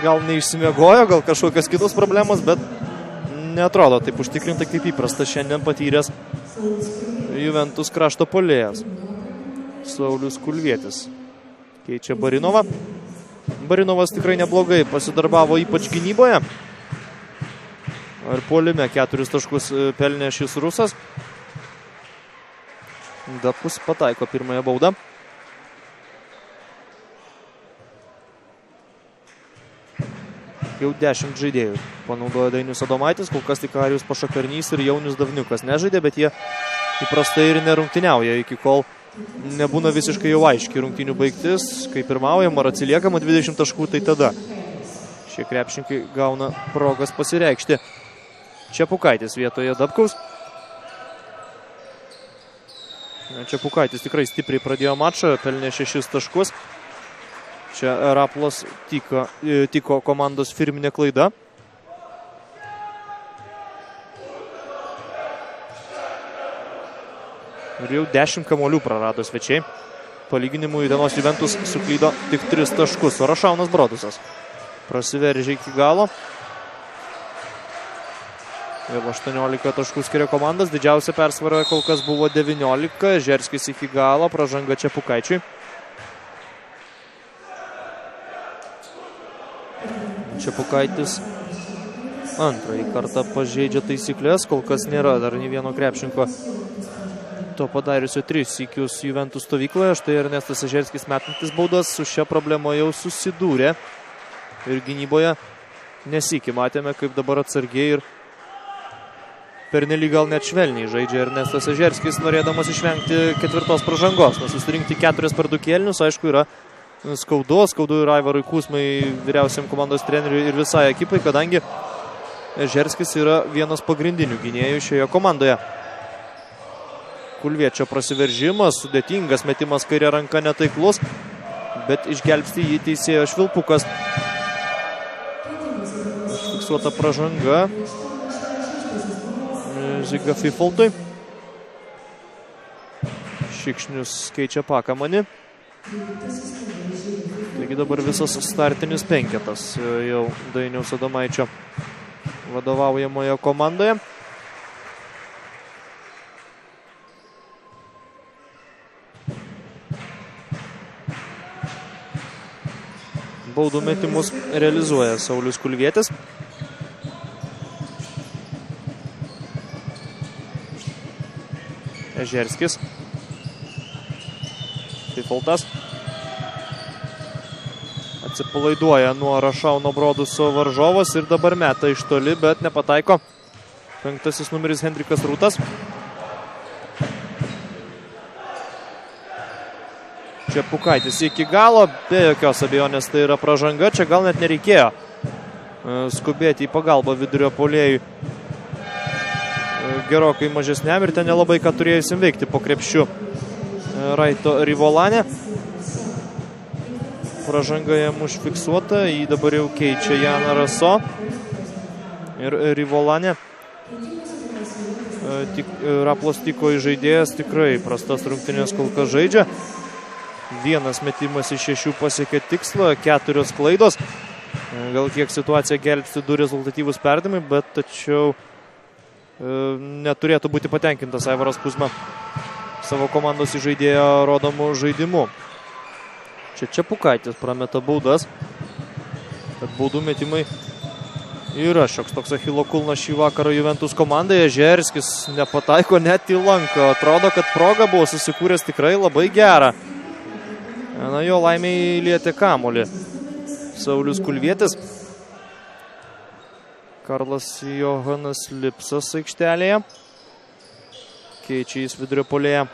Gal neišsimiegojo, gal kažkokios kitos problemos, bet neatrodo taip užtikrintai kaip įprasta šiandien patyręs Juventus krašto puolėjas Saulius Kulvietis. Keičia Barinovą. Barinovas tikrai neblogai pasidarbavo, ypač gynyboje. Ir puolime 4 taškus pelnė šis rusas. Dapkus pataiko pirmąją baudą. Jau 10 žaidėjų panaudojo Dainius Adomaitis, kol kas tik Arijus Pašakarnys ir Jaunius Davniukas nežaidė, bet jie įprastai ir nerungtyniauja, iki kol nebūna visiškai jau aiški rungtynių baigtis, kai pirmaujama ar atsiliekama 20 taškų, tai tada šie krepšininkai gauna progas pasireikšti. Čepukaitis vietoje Dabkaus. Čepukaitis tikrai stipriai pradėjo mačą, pelnė 6 taškus. Čia Rapolas tiko komandos firminė klaida. Ir jau 10 kamuolių prarado svečiai. Palyginimui Utenos Juventus suklydo tik 3 taškus. O Rašaunas Brodusas prasiveržė iki galo. Vėl 18 taškų skiria komandas. Didžiausia persvara kol kas buvo 19. Žerskis iki galo, pražanga Čepukaičiui. Čepukaitis antrąjį kartą pažeidžia taisyklės. Kol kas nėra dar nei vieno krepšinko to padariusio 3 sykius Juventus stovykloje. Štai Ernestas Žerskis metantis baudas su šia problema jau susidūrė. Ir gynyboje nesykį matėme, kaip dabar atsargiai ir pernelyg gal net švelniai žaidžia Ernestas Žerskis, norėdamas išvengti 4 pražangos. Nes susirinkti 4 per 2 kėlinius, aišku, yra skaudu ir Aivarui Kūsmai, vyriausiam komandos treneriui ir visai ekipai, kadangi Žerskis yra vienas pagrindinių gynėjų šioje komandoje. Kulviečio prasiveržimas, sudėtingas metimas kairė ranka netaiklus, bet išgelbsti jį teisėjo Švilpukas. Užfiksuota pražanga Ziga Fifoltui. Šikšnius keičia Pakamanį. Taigi dabar visas startinis penketas jau Dainiaus Adomaičio vadovaujamoje komandoje. Baudų metimus realizuoja Saulius Kulvietis. Žerskis. Fifoltas. Atsipalaiduoja nuo Rašauno Broduso varžovas ir dabar meta iš toli, bet nepataiko. 5 numeris Hendrikas Rūtas. Čepukaitis iki galo, be jokios abejonės tai yra pražanga. Čia gal net nereikėjo skubėti į pagalbą vidurio puolėjui. Gerokai mažesniam ir ten nelabai ką turėjusim veikti po krepšiu Raito Rivolanė. Pražanga jam užfiksuota, jį dabar jau keičia Janą Raso ir Rivolanė. Rapolas Tiko žaidėjas tikrai prastas rungtynės kol kas žaidžia. 1 metimas iš 6 pasiekė tikslą, 4 klaidos. Gal kiek situacija gelbsti 2 rezultatyvus perdavimai, bet tačiau neturėtų būti patenkintas Aivaras Kuzma savo komandos žaidėjo rodomų žaidimų. Čia Čepukaitis prameta baudas, kad baudų metimai yra šioks toks Achilo kulnas šį vakarą Juventus komandoje. Žerskis nepataiko net į lanką. Atrodo, kad proga buvo susikūręs tikrai labai gerą. Na, jo laimiai lietė kamuolį Saulius Kulvietis. Karlas Johanas Lipsas aikštelėje. Keičia jis vidurio puolėją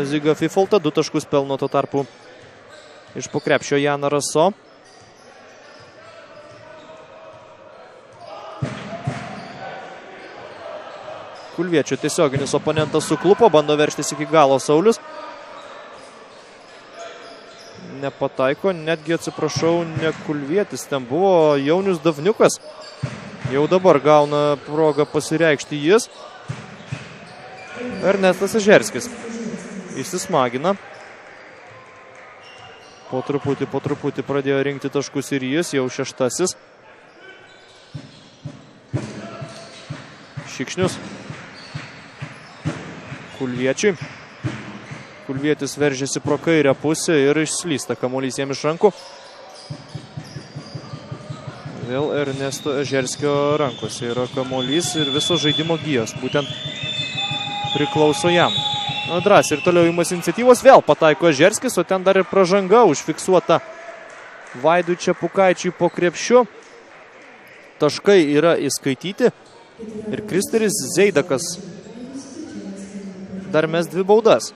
Ziga Fifoltą. 2 taškus pelno tuo tarpu iš po krepšio Janą Raso. Kulviečio tiesioginis oponentas suklupo, bando veržtis iki galo Saulius. Nepataiko, netgi atsiprašau, ne Kulvietis, ten buvo Jaunius Davniukas. Jau dabar gauna progą pasireikšti jis. Ernestas Žerskis įsismagina. Po truputį pradėjo rinkti taškus ir jis, jau 6. Šikšnius. Kulviečiui. Kulvietis veržiasi pro kairę pusę ir išslysta kamuolys jam iš rankų. Vėl Ernesto Ežerskio rankose yra kamuolys ir viso žaidimo gijos būtent priklauso jam. Drąsiai ir toliau imas iniciatyvos, vėl pataiko Ežerskis, o ten dar ir pražanga užfiksuota Vaidui Čepukaičiui po krepšiu. Taškai yra įskaityti ir Kristeris Zeidakas dar mes 2 baudas.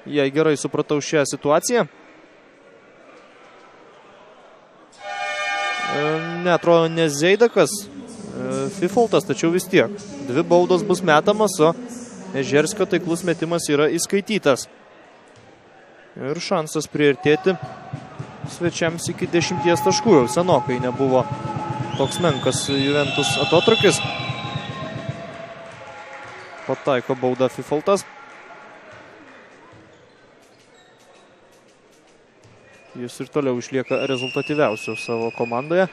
Jei gerai supratau šią situaciją. Ne, atrodo, ne Zeidakas, Fifoltas, tačiau vis tiek. 2 baudos bus metamas, o Ežerskio taiklus metimas yra įskaitytas. Ir šansas priartėti svečiams iki 10 taškų. Jau senokai nebuvo toks menkas Juventus atotrukis. Pataiko baudą Fifoltas. Jis ir toliau išlieka rezultatyviausiu savo komandoje.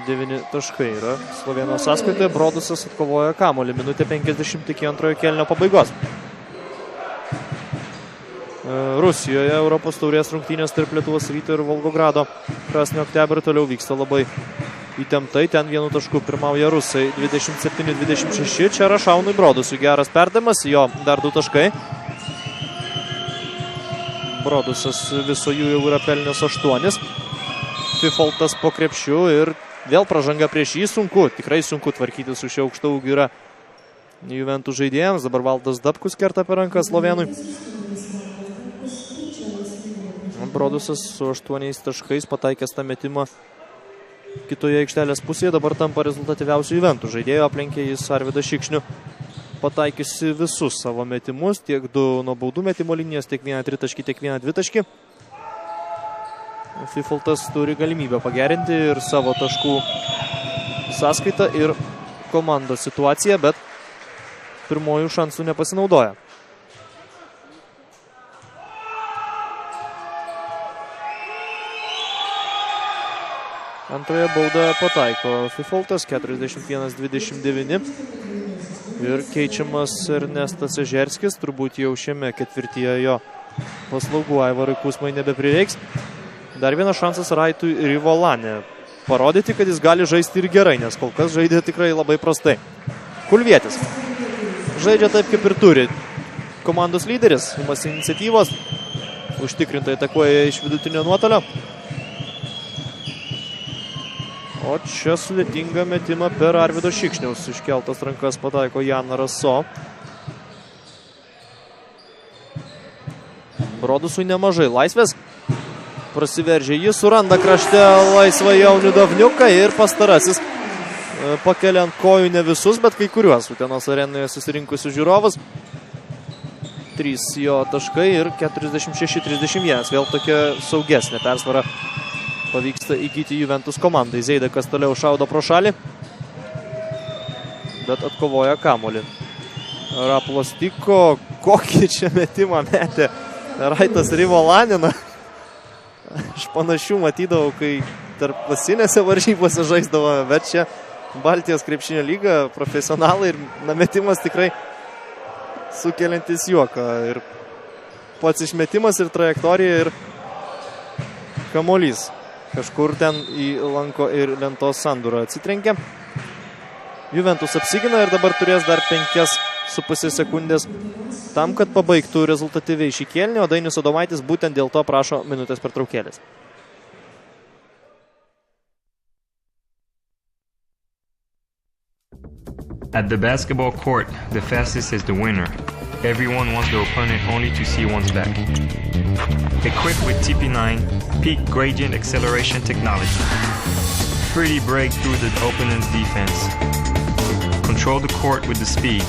9 taškai yra Slovėno sąskaitoje. Brodusas atkovoja kamuolį. Minutė 50 iki antrojo kėlinio pabaigos. Rusijoje Europos taurės rungtynės tarp Lietuvos Ryto ir Volgogrado Krasnio Oktябrio toliau vyksta labai įtemptai. Ten 1 tašku pirmauja rusai. 27-26. Čia Rašaunui Brodusui geras perdavimas. Jo dar 2 taškai. Brodusas viso jų jau yra pelnęs 8. Fifoltas po krepšiu ir vėl pražanga prieš jį. Sunku, tikrai sunku tvarkyti su šia aukšta ūgiu yra Juventus žaidėjams. Dabar Valdas Dabkus kerta per ranką Slovėnui. Brodusas su 8 taškais pataikęs tą metimą kitoje aikštelės pusėje. Dabar tampa rezultatyviausių Juventus žaidėjų. Aplenkė jis Arvydą Šikšnių. Pataikiusi visus savo metimus, tiek 2 nuo baudų metimo linijos, tiek 1 tritaškį, tiek 1 dvitaškį. Fifoltas turi galimybę pagerinti ir savo taškų sąskaitą ir komandos situaciją, bet pirmojų šansų nepasinaudoja. Antroje baudą pataiko Fifoltas, 41-29. Ir keičiamas Ernestas Ežerskis, turbūt jau šiame ketvirtyje jo paslaugų Aivarui Kusmai nebeprireiks. Dar vienas šansas Raitui Rivolane parodyti, kad jis gali žaisti ir gerai, nes kol kas žaidė tikrai labai prastai. Kulvietis žaidžia taip, kaip ir turi. Komandos lyderis, imas iniciatyvos, užtikrintai atakuoja iš vidutinio nuotolio. O čia sudėtinga metimą per Arvydo Šikšniaus iškeltas rankas pataiko Jan Raso. Brodusui nemažai laisvės. Prasiveržia jis, suranda krašte laisvą Jaunių Davniuką ir pastarasis pakelia ant kojų ne visus, bet kai kuriuos Utenos arenoje susirinkusius žiūrovus. 3 jo taškai ir 46-31. Vėl tokia saugesnė persvara pavyksta įgyti Juventus komandai. Zeidakas toliau šaudo pro šalį, bet atkovoja kamuolį. Rapolas Tiko, kokį čia metimą metė Raitas Rivolanina. Aš panašių matydavau, kai tarp pasinėse varžybose žaisdavo, bet čia Baltijos krepšinio lyga, profesionalai ir metimas tikrai sukeliantis juoką. Ir pats išmetimas ir trajektorija ir kamuolys kažkur ten į lanko ir lentos sandūrą atsitrenkė. Juventus apsigina ir dabar turės dar 5,5 sekundės tam, kad pabaigtų rezultatyviai šį kėlinį, o Dainius Adomaitis būtent dėl to prašo minutės pertraukėlės. At the basketball court, the fastest is the winner. Everyone wants the opponent only to see one's back. Equipped with TP9 Peak Gradient Acceleration Technology. Freely break through the opponent's defense. Control the court with the speed.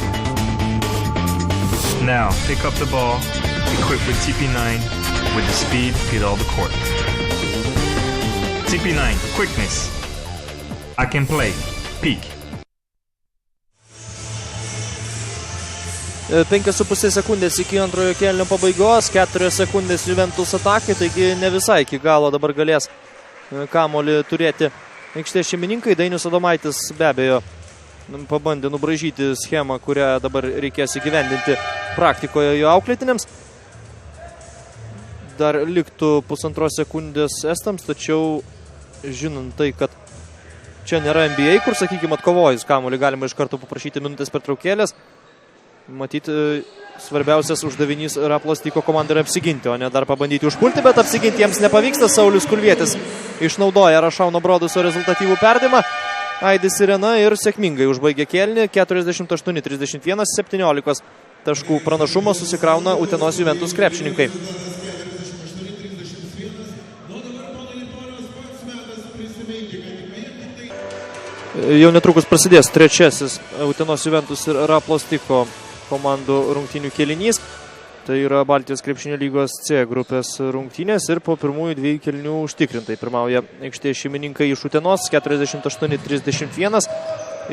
Now, pick up the ball, equipped with TP9 with the speed, hit all the court. TP9, quickness. I can play. Peak. 5,5 sekundės iki antrojo kėlinio pabaigos, 4 sekundės Juventus atakai, taigi ne visai iki galo dabar galės kamuolį turėti aikštės šeimininkai. Dainius Adomaitis be abejo pabandė nubražyti schemą, kurią dabar reikės įgyvendinti praktikoje jo auklėtiniams. Dar liktų pusantros sekundės estams, tačiau žinant tai, kad čia nėra NBA, kur, sakykime, atkovojus kamuolį galima iš karto paprašyti minutės pertraukėlės. Matyti, svarbiausias uždavinys Raplos Tyko komandai yra apsiginti, o ne dar pabandyti užpulti, bet apsiginti jiems nepavyksta. Saulius Kulvietis išnaudoja Rašauno Broduso rezultatyvų perdimą. Aidis Sirena ir sėkmingai užbaigė kėlinį. 48-31, 17 taškų pranašumą susikrauna Utenos Juventus krepšininkai. Jau netrukus prasidės trečiasis Utenos Juventus ir Raplos Tyko komandų rungtynių kėlinys. Tai yra Baltijos krepšinio lygos C grupės rungtynės ir po pirmųjų dviejų kėlinių užtikrintai pirmauja aikštės šeimininkai iš Utenos 48-31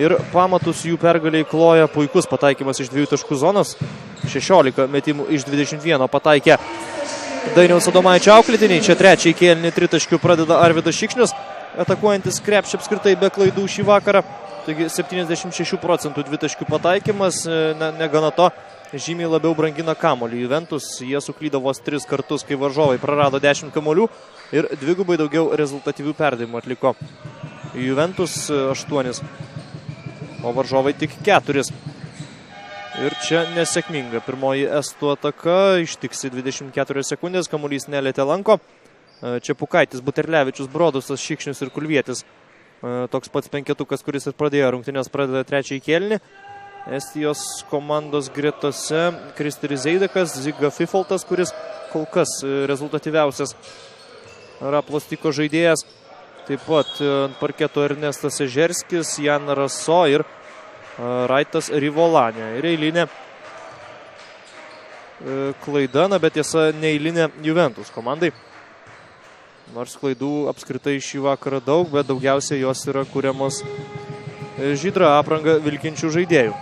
ir pamatus jų pergaliai kloja puikus pataikymas iš 2 taškų zonos. 16 metimų iš 21 pataikė Dainiaus Adomaičio auklėtiniai. Čia trečiai kėlinį 3 taškių pradeda Arvydas Šikšnius, atakuojantis krepšį apskritai be klaidų šį vakarą. Taigi 76% 2 taškių pataikymas, negana to, žymiai labiau brangina kamuolį. Juventus, jie suklydo vos 3 kartus, kai varžovai prarado 10 kamuolių ir dvigubai daugiau rezultatyvių perdavimų atliko Juventus 8, o varžovai tik 4. Ir čia nesėkminga. Pirmoji estų ataka ištiksi 24 sekundės, kamuolys nelietė lanko. Čia Pukaitis, Buterlevičius, Brodusas, Šikšnius ir Kulvietis. Toks pats penketukas, kuris ir pradėjo rungtynės, pradeda trečiąjį kėlinį. Estijos komandos gretose Kristeris Zeidakas, Ziga Fifoltas, kuris kol kas rezultatyviausias Raplos Tyko žaidėjas. Taip pat ant parketo Ernestas Ežerskis, Jan Raso ir Raitas Rivolanė. Ir eilinė klaida, bet tiesa neeilinė Juventus komandai. Nors klaidų apskritai šį vakarą daug, bet daugiausiai jos yra kuriamos žydrą aprangą vilkinčių žaidėjų.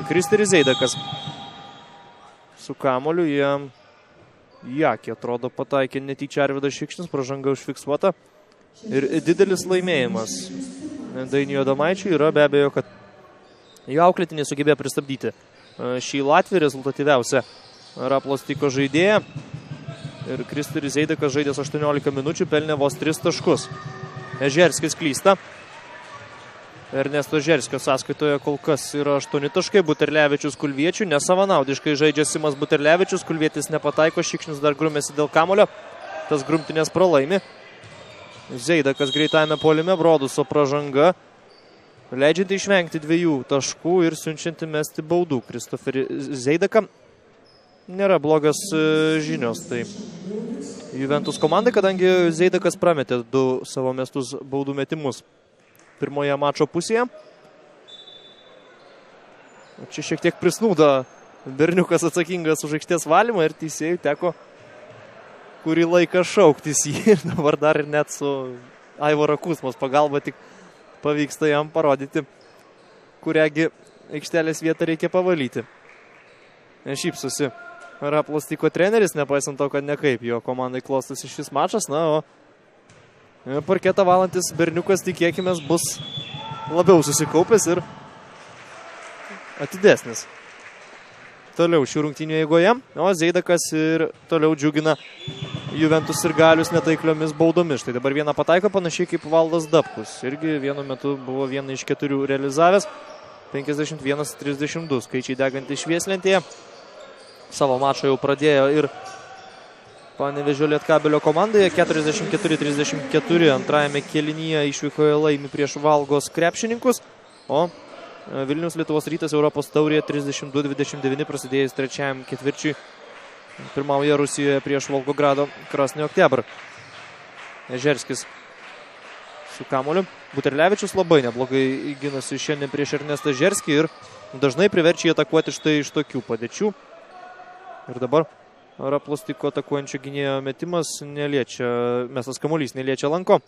Kristeris Zeidakas su kamuoliu, jam į akį atrodo pataikė netyčia Arvydas Šikšnius, pražanga užfiksuota. Ir didelis laimėjimas Dainiui Adomaičiui yra be abejo, kad jo auklėtiniai sugebėjo pristabdyti šį Latvį rezultatyviausią Raplos Tyko žaidėją. Ir Kristeris Zeidakas žaidęs 18 minučių, pelnė vos 3 taškus. Ežerskis klysta. Ernesto Ežerskio sąskaitoje kol kas yra 8 taškai. Buterlevičius Kulviečių. Nesavanaudiškai žaidžia Simas Buterlevičius. Kulvietis nepataiko. Šikšnius dar grumėsi dėl kamulio. Tas grumtinės pralaimi. Zeidakas greitame puolime. Broduso pražanga. Leidžianti išvengti 2 taškų ir siunčianti mesti baudų Kristoferį Zeidaką. Nėra blogas žinios. Tai Juventus komandai, kadangi Zeidakas prametė 2 savo mestus baudų metimus pirmoje mačo pusėje. Čia šiek tiek prisnūda berniukas atsakingas už aikštės valymą ir teisėjui teko kurį laiką šauktis jį. Dabar dar ir net su Aivaro Kuzmos pagalba tik pavyksta jam parodyti, kuriągi aikštelės vietą reikia pavalyti. Šypsosi Raplos Tyko treneris, nepaisant to, kad nekaip jo komandai klostosi šis mačas. Na, o parketą valantis berniukas, tikėkime, bus labiau susikaupęs ir atidesnis toliau šių rungtynių eigoje. O Zeidakas ir toliau džiugina Juventus ir galius netaikliomis baudomis. Štai dabar vieną pataiko panašiai kaip Valdas Dabkus. Irgi vienu metu buvo vieną iš 4 realizavęs. 51-32 skaičiai degantys švieslentėje. Savo mačą jau pradėjo ir Panevėžio Lietkabelio komandoje. 44-34 antrajame kėlinyje išvykoje laimi prieš Valgos krepšininkus. O Vilnius Lietuvos Rytas Europos taurėje 32-29 prasidėjus trečiajam ketvirčiui pirmauja Rusijoje prieš Volgogrado Krasnį Oktябr. Ežerskis su kamuoliu. Buterlevičius labai neblogai gynasi šiandien prieš Ernestą Ežerskį ir dažnai priverčia jį atakuoti štai iš tokių padėčių. Ir dabar Raplos Tyko atakuojančio gynėjo metimas neliečia, mestas kamuolys neliečia lanko.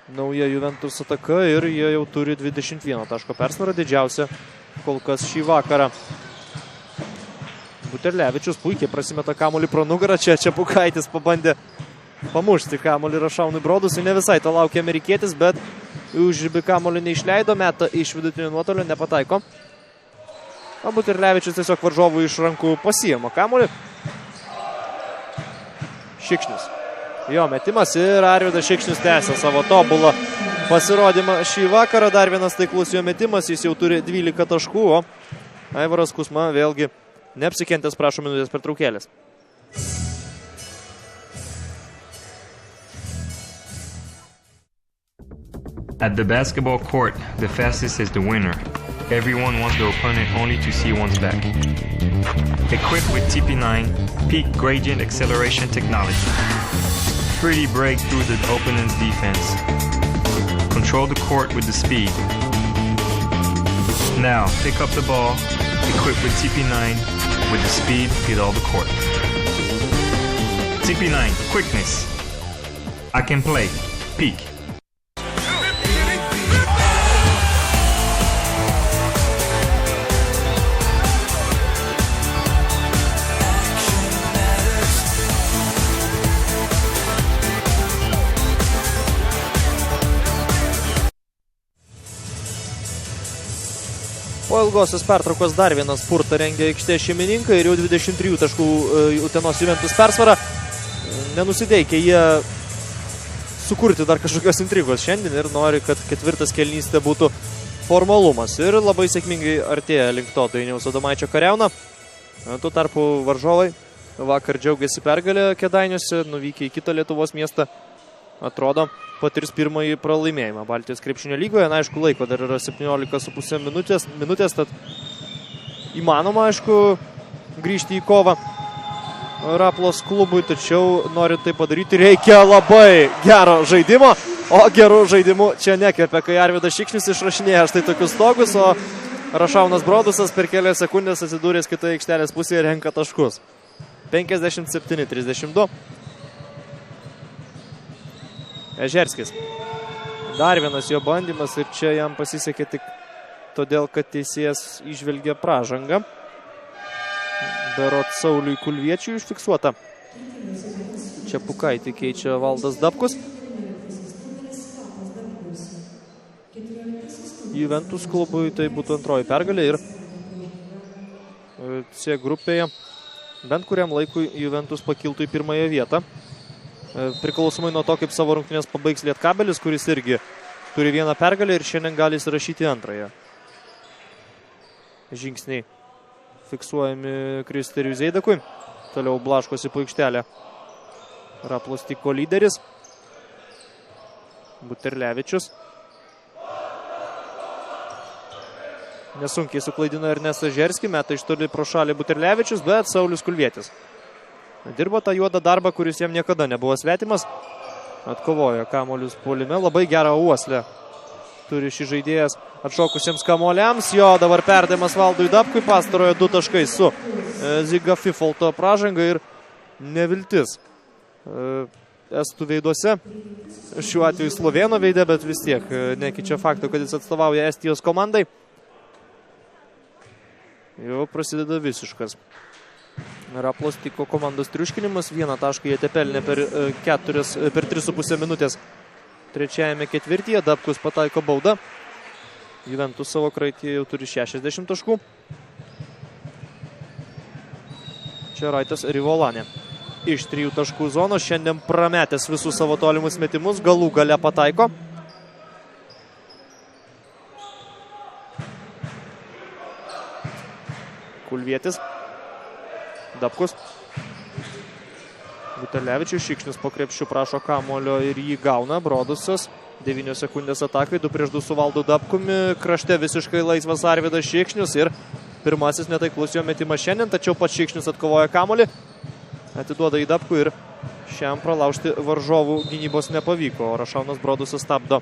Nauja Juventus ataka ir jie jau turi 21 taško persvarą, didžiausia kol kas šį vakarą. Buterlevičius puikiai prasimeta kamuolį pro nugarą. Čia Pukaitis pabandė pamušti kamuolį Rašaunui Brodusui. Ne visai to laukia amerikietis, bet užribį kamuolį neišleido, meta iš vidutinio nuotolio, nepataiko. O Buterlevičius tiesiog varžovų iš rankų pasiima kamuolį. Šikšnius. Jo metimas ir Arvydas Šikšnius tęsia savo tobulą pasirodymą šį vakarą. Dar vienas taiklus jo metimas, jis jau turi 12 taškų, o Aivaras Kusma vėlgi neapsikentęs prašo minutės pertraukėlės. At the basketball court, the fastest is the winner. Everyone wants the opponent only to see one's back. Equipped with TP9 Peak Gradient Acceleration Technology. Freely break through the opponent's defense. Control the court with the speed. Now, pick up the ball, equipped with TP9 with the speed, get all the court. TP9, quickness. I can play. Peak. Po ilgosios pertraukos dar vienas spurtą rengia aikštės šeimininkai ir jau 23 taškų Utenos Juventus persvara. Nenusideikia jie sukurti dar kažkokios intrigos šiandien ir nori, kad ketvirtas kėlinys tai būtų formalumas. Ir labai sėkmingai artėja link to Dainiaus Adomaičio kariauna. Tuo tarpu varžovai vakar džiaugiasi pergalę Kėdainiuose, nuvykę į kitą Lietuvos miestą. Atrodo, patirs pirmąjį pralaimėjimą Baltijos krepšinio lygoje. Na, aišku, laiko dar yra 17,5 minutės, tad įmanoma, aišku, grįžti į kovą Raplos klubui, tačiau norint tai padaryti reikia labai gero žaidimo, o gerų žaidimų čia nekvepia, kai Arvydas Šikšnius išrašinėja štai tokius stogus, o Rašaunas Brodusas per kelias sekundės atsidūręs kitoje aikštelės pusėje renka taškus. 57-32. Ežerskis. Dar vienas jo bandymas ir čia jam pasisekė tik todėl, kad teisėjas įžvelgė pražangą. Berot Sauliui Kulviečiui užfiksuota. Čia Pukaitį keičia Valdas Dabkus. Juventus klubui tai būtų antroji pergalė ir C grupėje bent kuriam laikui Juventus pakiltų į pirmąją vietą. Priklausomai nuo to, kaip savo rungtynės pabaigs Lietkabelis, kuris irgi turi vieną pergalę ir šiandien gali įsirašyti antrąją. Žingsniai fiksuojami Kristeriui Zeidakui. Toliau blaškosi po aikštelę Raplos Tiko lyderis Buterlevičius. Nesunkiai suklaidino Ernestą Žerskį, meta iš toli pro šalį Buterlevičius, bet Saulius Kulvietis dirbo tą juodą darbą, kuris jam niekada nebuvo svetimas. Atkovojo kamuolius puolime. Labai gerą uoslę turi šį žaidėjas atšokusiems kamuoliams. Jo dabar perdavimas Valdui Dabkui. Pastarojo 2 taškai su Ziga Fifolto pražanga ir neviltis estų veiduose. Šiuo atveju Slovėno veide, bet vis tiek nekeičia fakto, kad jis atstovauja Estijos komandai. Jau prasideda visiškas Raplos Tiko komandos triuškinimas. 1 tašką jie tepelnė per 3,5 minutės trečiajame ketvirtyje. Dabkus pataiko baudą. Juventus savo kraityje jau turi 60 taškų. Čia Raitas Rivolanė. Iš 3 taškų zonos šiandien prametęs visus savo tolimus metimus. Galų gale pataiko. Kulvietis. Dabkus. Buterlevičius. Šikšnius po krepšiu prašo kamuolio ir jį gauna. Brodusas. 9 sekundės atakai. 2 prieš 2 su Valdu Dabkumi. Krašte visiškai laisvas Arvydas Šikšnius. Ir pirmasis netaiklus jo metimas šiandien. Tačiau pats Šikšnius atkovoja kamuolį. Atiduoda į Dabkų ir šiam pralaužti varžovų gynybos nepavyko. Rašaunas Brodusas stabdo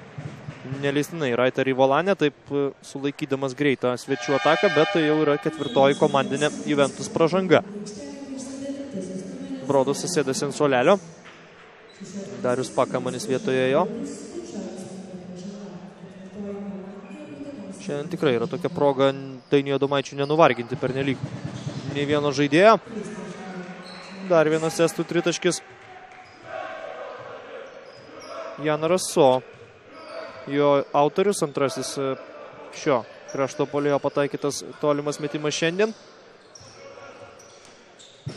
neleistinai Raitą Rivolanę. Taip sulaikydamas greitą svečių ataką. Bet tai jau yra 4. komandinė Juventus pražanga. Brodusas sėdasi ant suolelio. Darius Pakamanis vietoje jo. Šiandien tikrai yra tokia proga Dainiui Adomaičiui nenuvarginti pernelyg nei vieno žaidėjo. Dar vienas estų tritaškis. Jan Raso jo autorius, antrasis šio krašto puolėjo pataikytas tolimas metimas šiandien.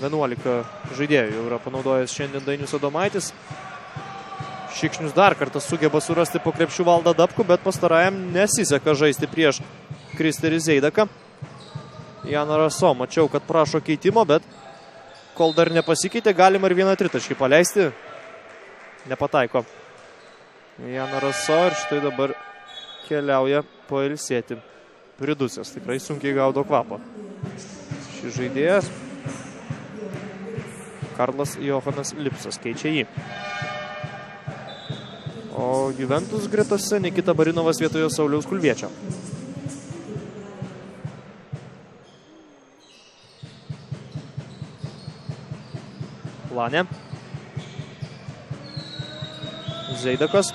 11 žaidėjų jau yra panaudojęs šiandien Dainius Adomaitis. Šikšnius dar kartą sugeba surasti po krepšių Valdą Dabkų, bet pastarajam nesiseka žaisti prieš Kristerį Zeidaką. Janą Raso, mačiau, kad prašo keitimo, bet kol dar nepasikeitė, galima ir vieną tritaškį paleisti. Nepataiko Janą Raso ir štai dabar keliauja pailsėti. Pridusęs, tikrai sunkiai gaudo kvapą. Šis žaidėjas Karlas Johanas Lipsas keičia jį. O Juventus gretose Nikita Barinovas vietoje Sauliaus Kulviečio. Lanė. Zeidakas.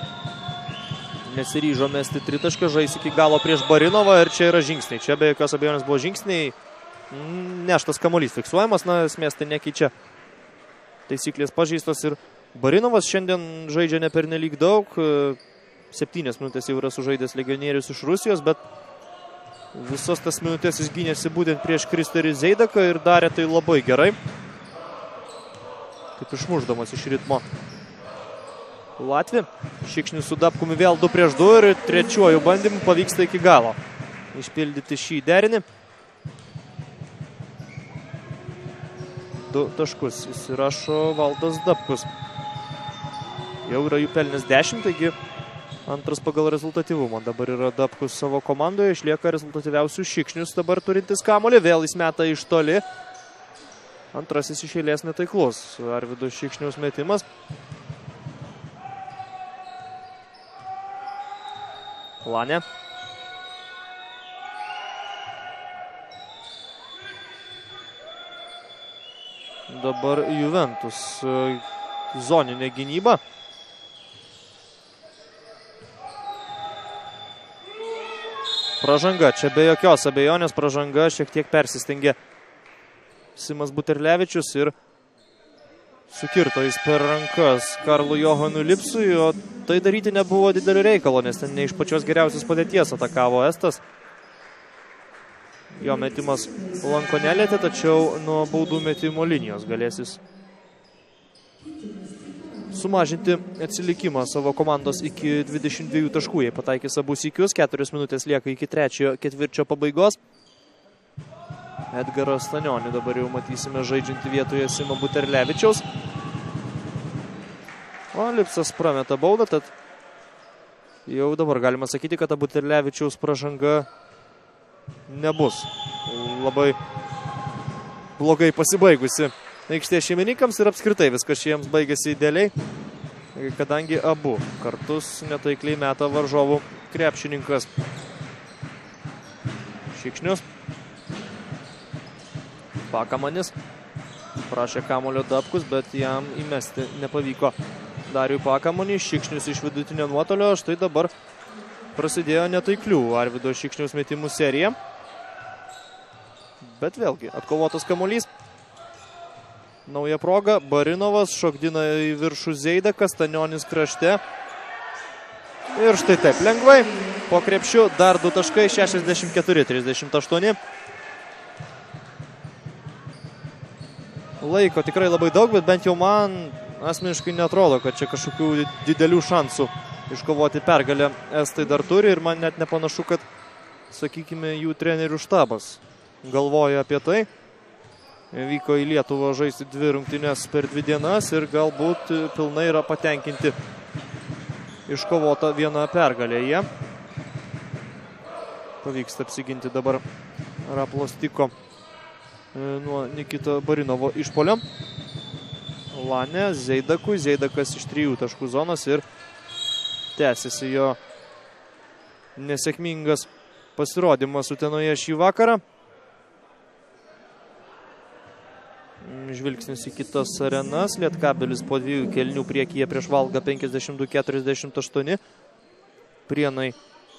Nesiryžo mesti tritaškio, žais iki galo prieš Barinovą ir čia yra žingsniai. Čia be jokios abejonės buvo žingsniai. Neštas kamuolys fiksuojamas, na, esmės tai nekeičia. Taisyklės pažeistos ir Barinovas šiandien žaidžia ne pernelyg daug. 7 minutės jau yra sužaidęs legionierius iš Rusijos, bet visas tas minutės jis gynėsi būtent prieš Kristerį Zeidaką ir darė tai labai gerai. Kaip išmušdamas iš ritmo Latvį. Šikšnius su Dabkumi vėl 2-2 ir trečiuoju bandymu pavyksta iki galo išpildyti šį derinį. 2 taškus įsirašo Valdas Dabkus. Jau yra jų pelnęs 10, taigi antras pagal rezultatyvumą. Dabar yra Dabkus savo komandoje, išlieka rezultatyviausių Šikšnius dabar turintis kamuolį, vėl jis meta iš toli. Antrasis iš eilės netaiklus. Arvydo Šikšniaus metimas. Lanė. Dabar Juventus zoninė gynyba. Pražanga, čia be jokios abejonės pražanga, šiek tiek persistengė Simas Buterlevičius ir sukirto jis per rankas Karlu Johanui Lipsui, o tai daryti nebuvo didelio reikalo, nes ten ne iš pačios geriausios padėties atakavo Estas. Jo metimas lanko nelietė, tačiau nuo baudų metimo linijos galėsis sumažinti atsilikimą savo komandos iki 22 taškų. Jei pataikys abu sykius, 4 minutės lieka iki trečiojo ketvirčio pabaigos. Edgarą Stanionį dabar jau matysime žaidžiantį vietoje Simo Buterlevičiaus. O Lipsas prameta baudą, tad jau dabar galima sakyti, kad Buterlevičiaus pražanga nebus labai blogai pasibaigusi aikštės šeimininkams ir apskritai viskas šiems baigėsi idealiai, kadangi abu kartus netaikliai meta varžovų krepšininkas. Šikšnius. Pakamanis. Prašė kamulio Dabkus, bet jam įmesti nepavyko Dariui Pakamanį. Šikšnius iš vidutinio nuotolio. Štai dabar prasidėjo netaiklių Arvydo Šikšniaus metimų serija. Bet vėlgi, atkovotas kamuolys. Nauja proga. Barinovas šokdina į viršų Zeidaką. Stanionis krašte. Ir štai taip, lengvai. Po krepšiu dar 2 taškai, 64-38. Laiko tikrai labai daug, bet bent jau man asmeniškai netrodo, kad čia kažkokių didelių šansų iškovoti pergalę Estai dar turi. Ir man net nepanašu, kad, sakykime, jų trenerių štabas galvoja apie tai. Vyko į Lietuvą žaisti 2 rungtynes per 2 dienas ir galbūt pilnai yra patenkinti iškovota viena pergalė. Jie pavyksta apsiginti dabar Raplos Tiko nuo Nikito Barinovo išpolio. Lanė Zeidakui. Zeidakas iš 3 taškų zonos ir tęsiasi jo nesėkmingas pasirodymas Utenoje šį vakarą. Žvilgsnis į kitas arenas. Lietkabelis po 2 kėlinių priekyje prieš Valgą 52-48. Prienai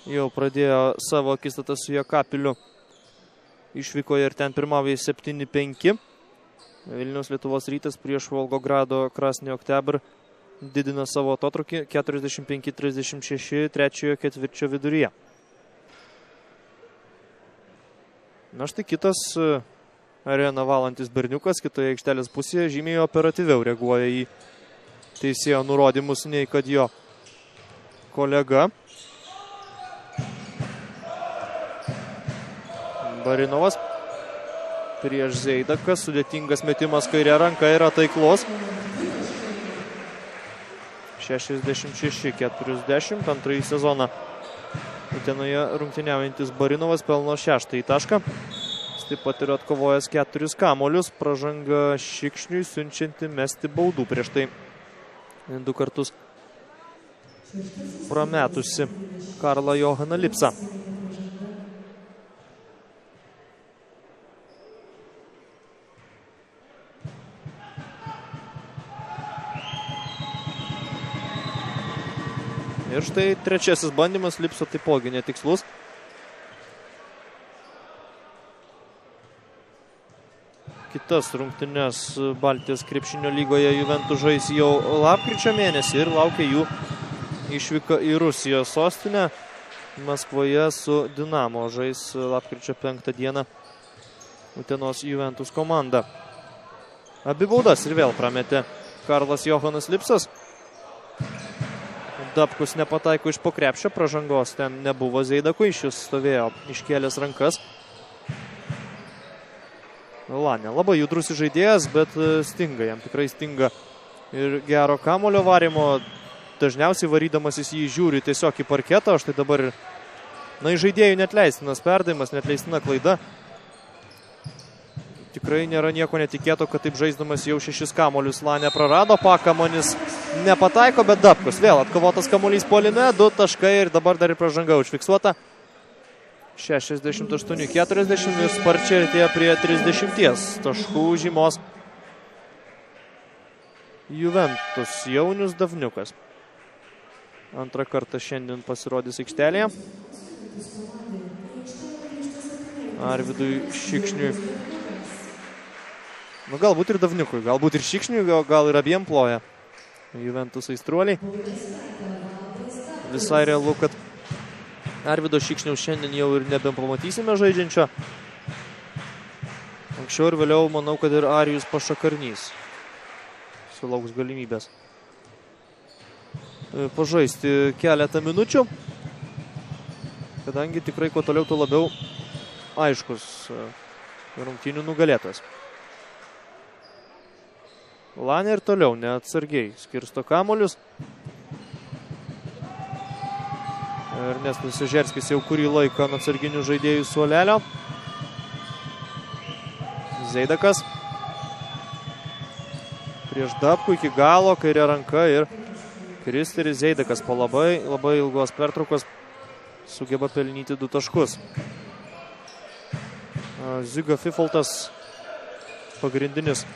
jau pradėjo savo akistatą su Jekapiliu išvykoje ir ten pirmauja 7-5. Vilniaus Lietuvos Rytas prieš Volgogrado Krasnį Oktябr didina savo atotrūkį 45-36 trečiojo ketvirčio viduryje. Na štai kitas areną valantis berniukas kitoje aikštelės pusėje žymiai operatyviau reaguoja į teisėjo nurodymus, nei kad jo kolega. Barinovas prieš Zeidaką, sudėtingas metimas kairė ranka yra taiklos. 66-40, antrąjį sezoną Utenoje rungtyniaujantis Barinovas pelno 6 tašką. Jis taip pat yra atkovojęs 4 kamuolius, pražanga Šikšniui siunčianti mesti baudų. Prieš tai 2 kartus prametusi Karlą Johaną Lipsą. Ir štai trečiasis bandymas Lipso taipogi netikslus. Kitas rungtynes Baltijos krepšinio lygoje Juventus žais jau lapkričio mėnesį ir laukia jų išvyka į Rusijos sostinę. Maskvoje su Dinamo žais lapkričio 5 dieną Utenos Juventus komanda. Abi baudas ir vėl prametė Karlas Johanas Lipsas. Dabkus nepataiko iš po krepšio, pražangos ten nebuvo Zeidakui, šis stovėjo iškėlęs rankas. Lanė, labai judrus žaidėjas, bet stinga, jam tikrai stinga ir gero kamulio varimo. Dažniausiai varydamas jis jį žiūri tiesiog į parketą, o štai dabar į žaidėjų netleistinas perdavimas, netleistina klaida. Tikrai nėra nieko netikėto, kad taip žaisdamas jau 6 kamuolius Lanė prarado, Pakamonis nepataiko, bet Dabkus vėl atkovotas kamuolys puolime, 2 taškai ir dabar dar ir pražanga užfiksuota. 68-40 ir sparčiai artėja prie 30 taškų žymos Juventus Jaunius Davniukas. Antrą kartą šiandien pasirodys aikštelėje. Arvidui Šikšniui. Galbūt ir Davniukui, galbūt ir Šikšniui, gal ir abiem ploja Juventus aistruoliai. Visai realu, kad Arvido Šikšniaus šiandien jau ir nebepamatysime žaidžiančio. Anksčiau ir vėliau manau, kad ir Arijus Pašakarnys sulauks galimybės pažaisti keletą minučių, kadangi tikrai kuo toliau, tuo labiau aiškus rungtynių nugalėtojas. Lanė ir toliau neatsargiai skirsto kamuolius. Ernestas Ežerskis jau kurį laiką ant atsarginių žaidėjų suolelio. Zeidakas. Prieš Dabkų iki galo, kairė ranka ir Kristeris Zeidakas po labai ilgos pertraukos sugeba pelnyti 2 taškus. Zyga Fifoltas, pagrindinis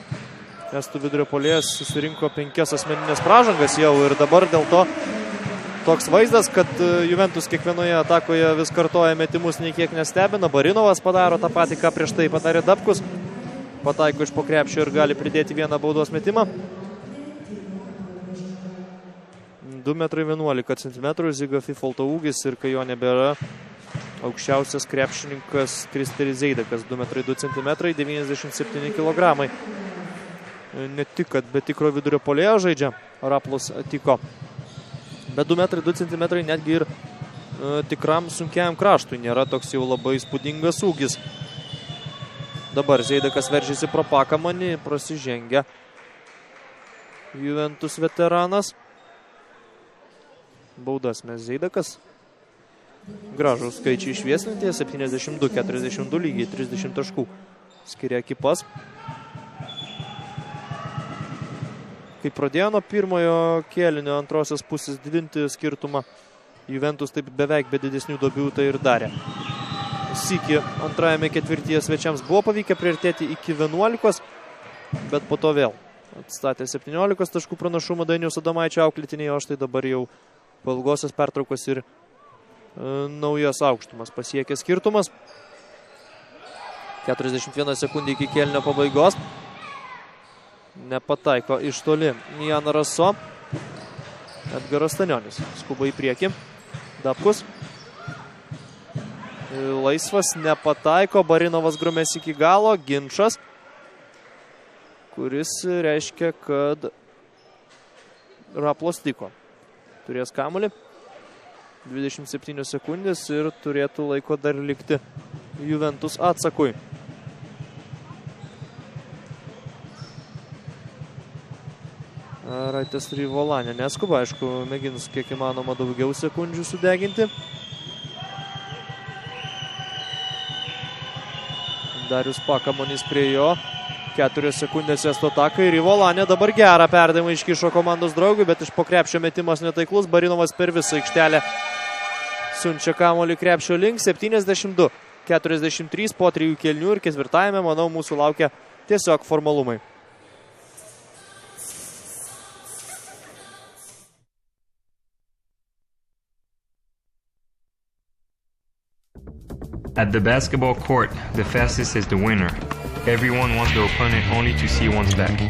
Estų vidurio puolėjas, susirinko 5 asmeninės pražangas jau ir dabar dėl to toks vaizdas, kad Juventus kiekvienoje atakoje vis kartoja metimus, nei kiek nestebina. Barinovas padaro tą patį, ką prieš tai padarė Dabkus. Pataiko iš po krepšio ir gali pridėti 1 baudos metimą. 2,11 m Zyga Fifolto ūgis ir kai jo nebėra, aukščiausias krepšininkas Kristeris Zeidakas, 2,2 m, 97 kg. Ne tik, kad be tikro vidurio puolėjo žaidžia Raplos Tiko, bet 2,2 m netgi ir tikram sunkiajam kraštui nėra toks jau labai įspūdingas ūgis. Dabar Zeidakas veržėsi pro Pakamonį, prasižengia Juventus veteranas. Baudas mes Zeidakas. Gražus skaičiai išvieslinti, 72-42 lygiai 30 taškų skiria ekipas. Kai pradėjo nuo pirmojo kėlinio antrosios pusės didinti skirtumą, Juventus taip beveik be didesnių duobių tai ir darė. Sykį antrajame ketvirtyje svečiams buvo pavykę priartėti iki 11, bet po to vėl atstatė 17 taškų pranašumą Dainiaus Adomaičio auklėtiniai, o štai dabar jau po ilgosios pertraukos ir naujas aukštumas pasiekė skirtumas. 41 sekundė iki kėlinio pabaigos. Nepataiko iš toli Jan Raso. Edgaras Stanionis skuba į priekį. Dabkus. Laisvas, nepataiko. Barinovas grumės iki galo. Ginčas, kuris reiškia, kad Raplos tiko. Turės kamuolį. 27 sekundės ir turėtų laiko dar likti Juventus atsakui. Raitas Rivolanė neskuba, aišku, mėgins kiek įmanoma daugiau sekundžių sudeginti. Darius Pakamonis prie jo. 4 sekundės esto atakai. Rivolanė dabar gerą perdavimą iškišo komandos draugui, bet iš po krepšio metimas netaiklus. Barinovas per visą aikštelę siunčia kamuolį krepšio link. 72-43 po 3 kėlinių ir ketvirtajame, manau, mūsų laukia tiesiog formalumai. At the basketball court, the fastest is the winner. Everyone wants the opponent only to see one's back.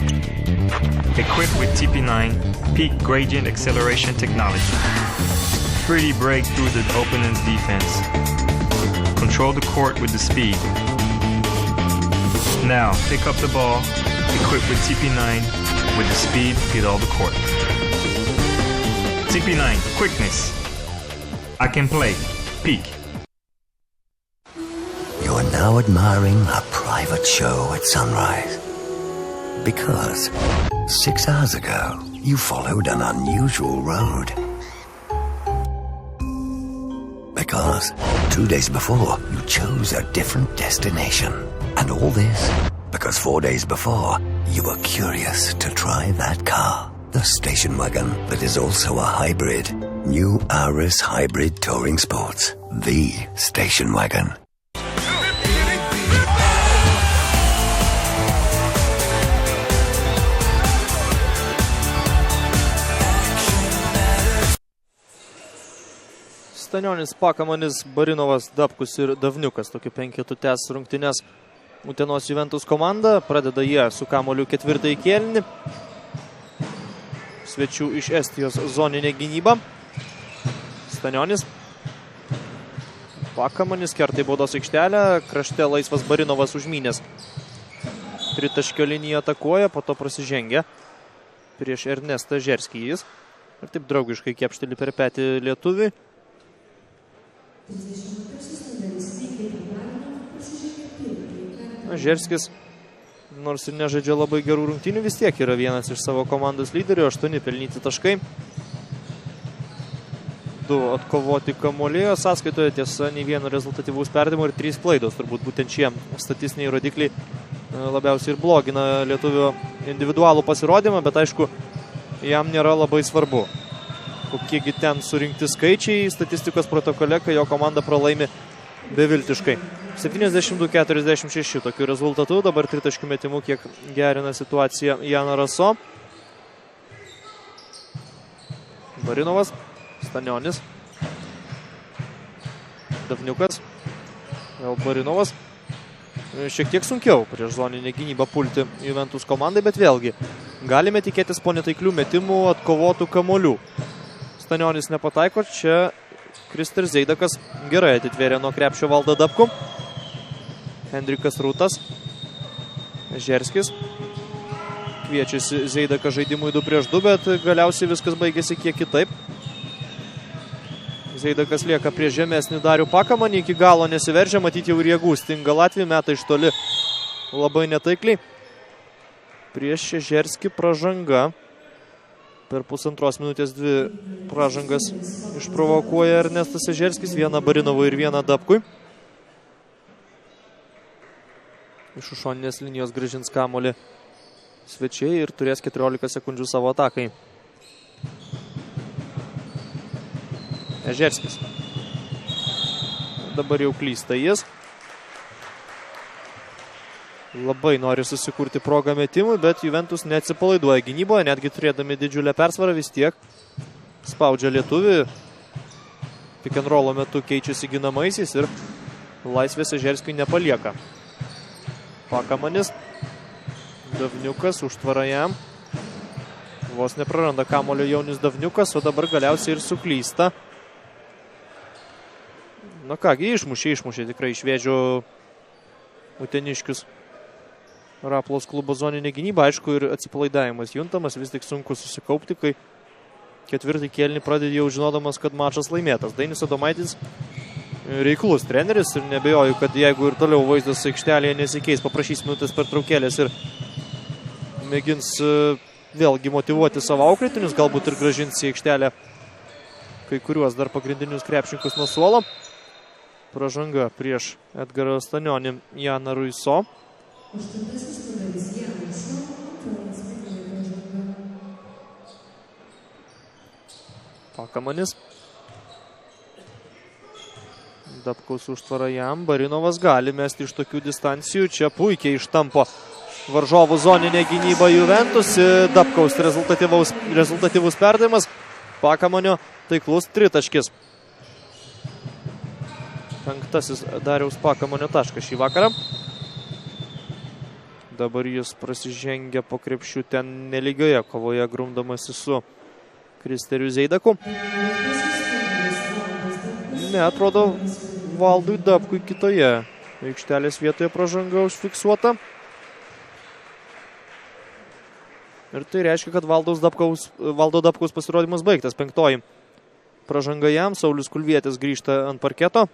Equipped with TP9 Peak Gradient Acceleration Technology. Freely break through the opponent's defense. Control the court with the speed. Now, pick up the ball, equipped with TP9 with the speed, hit all the court. TP9, quickness. I can play. Peak. You are now admiring a private show at sunrise. Because 6 hours ago, you followed an unusual road. Because 2 days before, you chose a different destination. And all this because 4 days before, you were curious to try that car. The station wagon that is also a hybrid. New Auris Hybrid Touring Sports. The station wagon. Stanionis, Pakamonis, Barinovas, Dabkus ir Davniukas. Tokiu penketu tęs rungtynes Utenos Juventus komanda. Pradeda jie su kamuoliu ketvirtąjį kėlinį. Svečių iš Estijos zoninė gynyba. Stanionis. Pakamonis kerta į baudos aikštelę. Krašte laisvas Barinovas užmynęs. Tritaškio liniją atakuoja, po to prasižengia prieš Ernestą Žerskį jis. Ir taip draugiškai kepšteli per petį lietuviui. Žerskis, nors ir nežaidžia labai gerų rungtynių, vis tiek yra vienas iš savo komandos lyderių. 8 pelnyti taškai. 2 atkovoti kamuolėjo sąskaitoje, tiesa, nei vieno rezultatyvaus perdavimo ir 3 klaidos. Turbūt būtent šie statistiniai rodikliai labiausiai ir blogina lietuvio individualų pasirodymą, bet aišku, jam nėra labai svarbu, kokiegi ten surinkti skaičiai statistikos protokole, kai jo komanda pralaimi beviltiškai. 72-46 tokių rezultatų. Dabar tritaškių metimų kiek gerina situaciją Jana Raso. Barinovas, Stanionis, Davniukas, vėl Barinovas. Šiek tiek sunkiau prieš zoninę gynybą pulti Juventus komandai, bet vėlgi galime tikėtis po netaiklių metimų atkovotų kamuolių. Stanionis nepataiko, čia Krister Zeidakas gerai atitvėrė nuo krepšio Valdą Dabkų. Hendrikas Rūtas, Žerskis kviečiasi Zeidaką žaidimui 2-2, bet galiausiai viskas baigėsi kiek kitaip. Zeidakas lieka prie žemesnį Darių Pakamanį, iki galo nesiveržia, matyti jau ir jėgų stinga Latvijai, meta iš toli labai netaikliai. Prieš Žerskį pražanga. Per 1,5 minutės 2 pražangas išprovokuoja Ernestas Žerskis, vieną Barinovui ir vieną Dabkui. Iš už šoninės linijos grąžins kamuolį svečiai ir turės 14 sekundžių savo atakai. Žerskis. Dabar jau klysta jis. Labai nori susikurti progą metimui, bet Juventus neatsipalaiduoja gynyboje, netgi turėdami didžiulę persvarą vis tiek spaudžia lietuvį. Pick and rollo metu keičiasi ginamaisiais ir laisvės Žerskiui nepalieka. Pakamanis, Davniukas, užtvara jam. Vos nepraranda kamuolio Jaunius Davniukas, o dabar galiausiai ir suklysta. Na kągi, išmušė tikrai iš Vėžio uteniškius. Raplos klubo zoninė gynyba, aišku, ir atsipalaidavimas juntamas, vis tik sunku susikaupti, kai ketvirtį kėlinį pradedi jau žinodamas, kad mačas laimėtas. Dainius Adomaitis reiklus treneris ir nebejoju, kad jeigu ir toliau vaizdas aikštelėje nesikeis, paprašys minutės pertraukėlės ir mėgins vėlgi motyvuoti savo auklėtinius, galbūt ir grąžins į aikštelę kai kuriuos dar pagrindinius krepšininkus nuo suolo. Pražanga prieš Edgarą Stanionį, Janą Ruiso. Pakamanis. Dabkaus užtvara jam. Barinovas gali mesti iš tokių distancijų. Čia puikiai ištampo varžovų zoninė gynyba Juventus. Dabkaus rezultatyvus perdavimas. Pakamanio taiklus tritaškis. Penktasis Dariaus Pakamanio taškas šį vakarą. Dabar jis prasižengia po krepšių ten nelygioje kovoje, grumdamasi su Kristeriu Zeidaku. Ne, atrodo, Valdui Dabkui kitoje aikštelės vietoje pražanga užfiksuota. Ir tai reiškia, kad Valdo Dabkaus pasirodymas baigtas. Penktoji pražanga jam. Saulius Kulvietis grįžta ant parketo.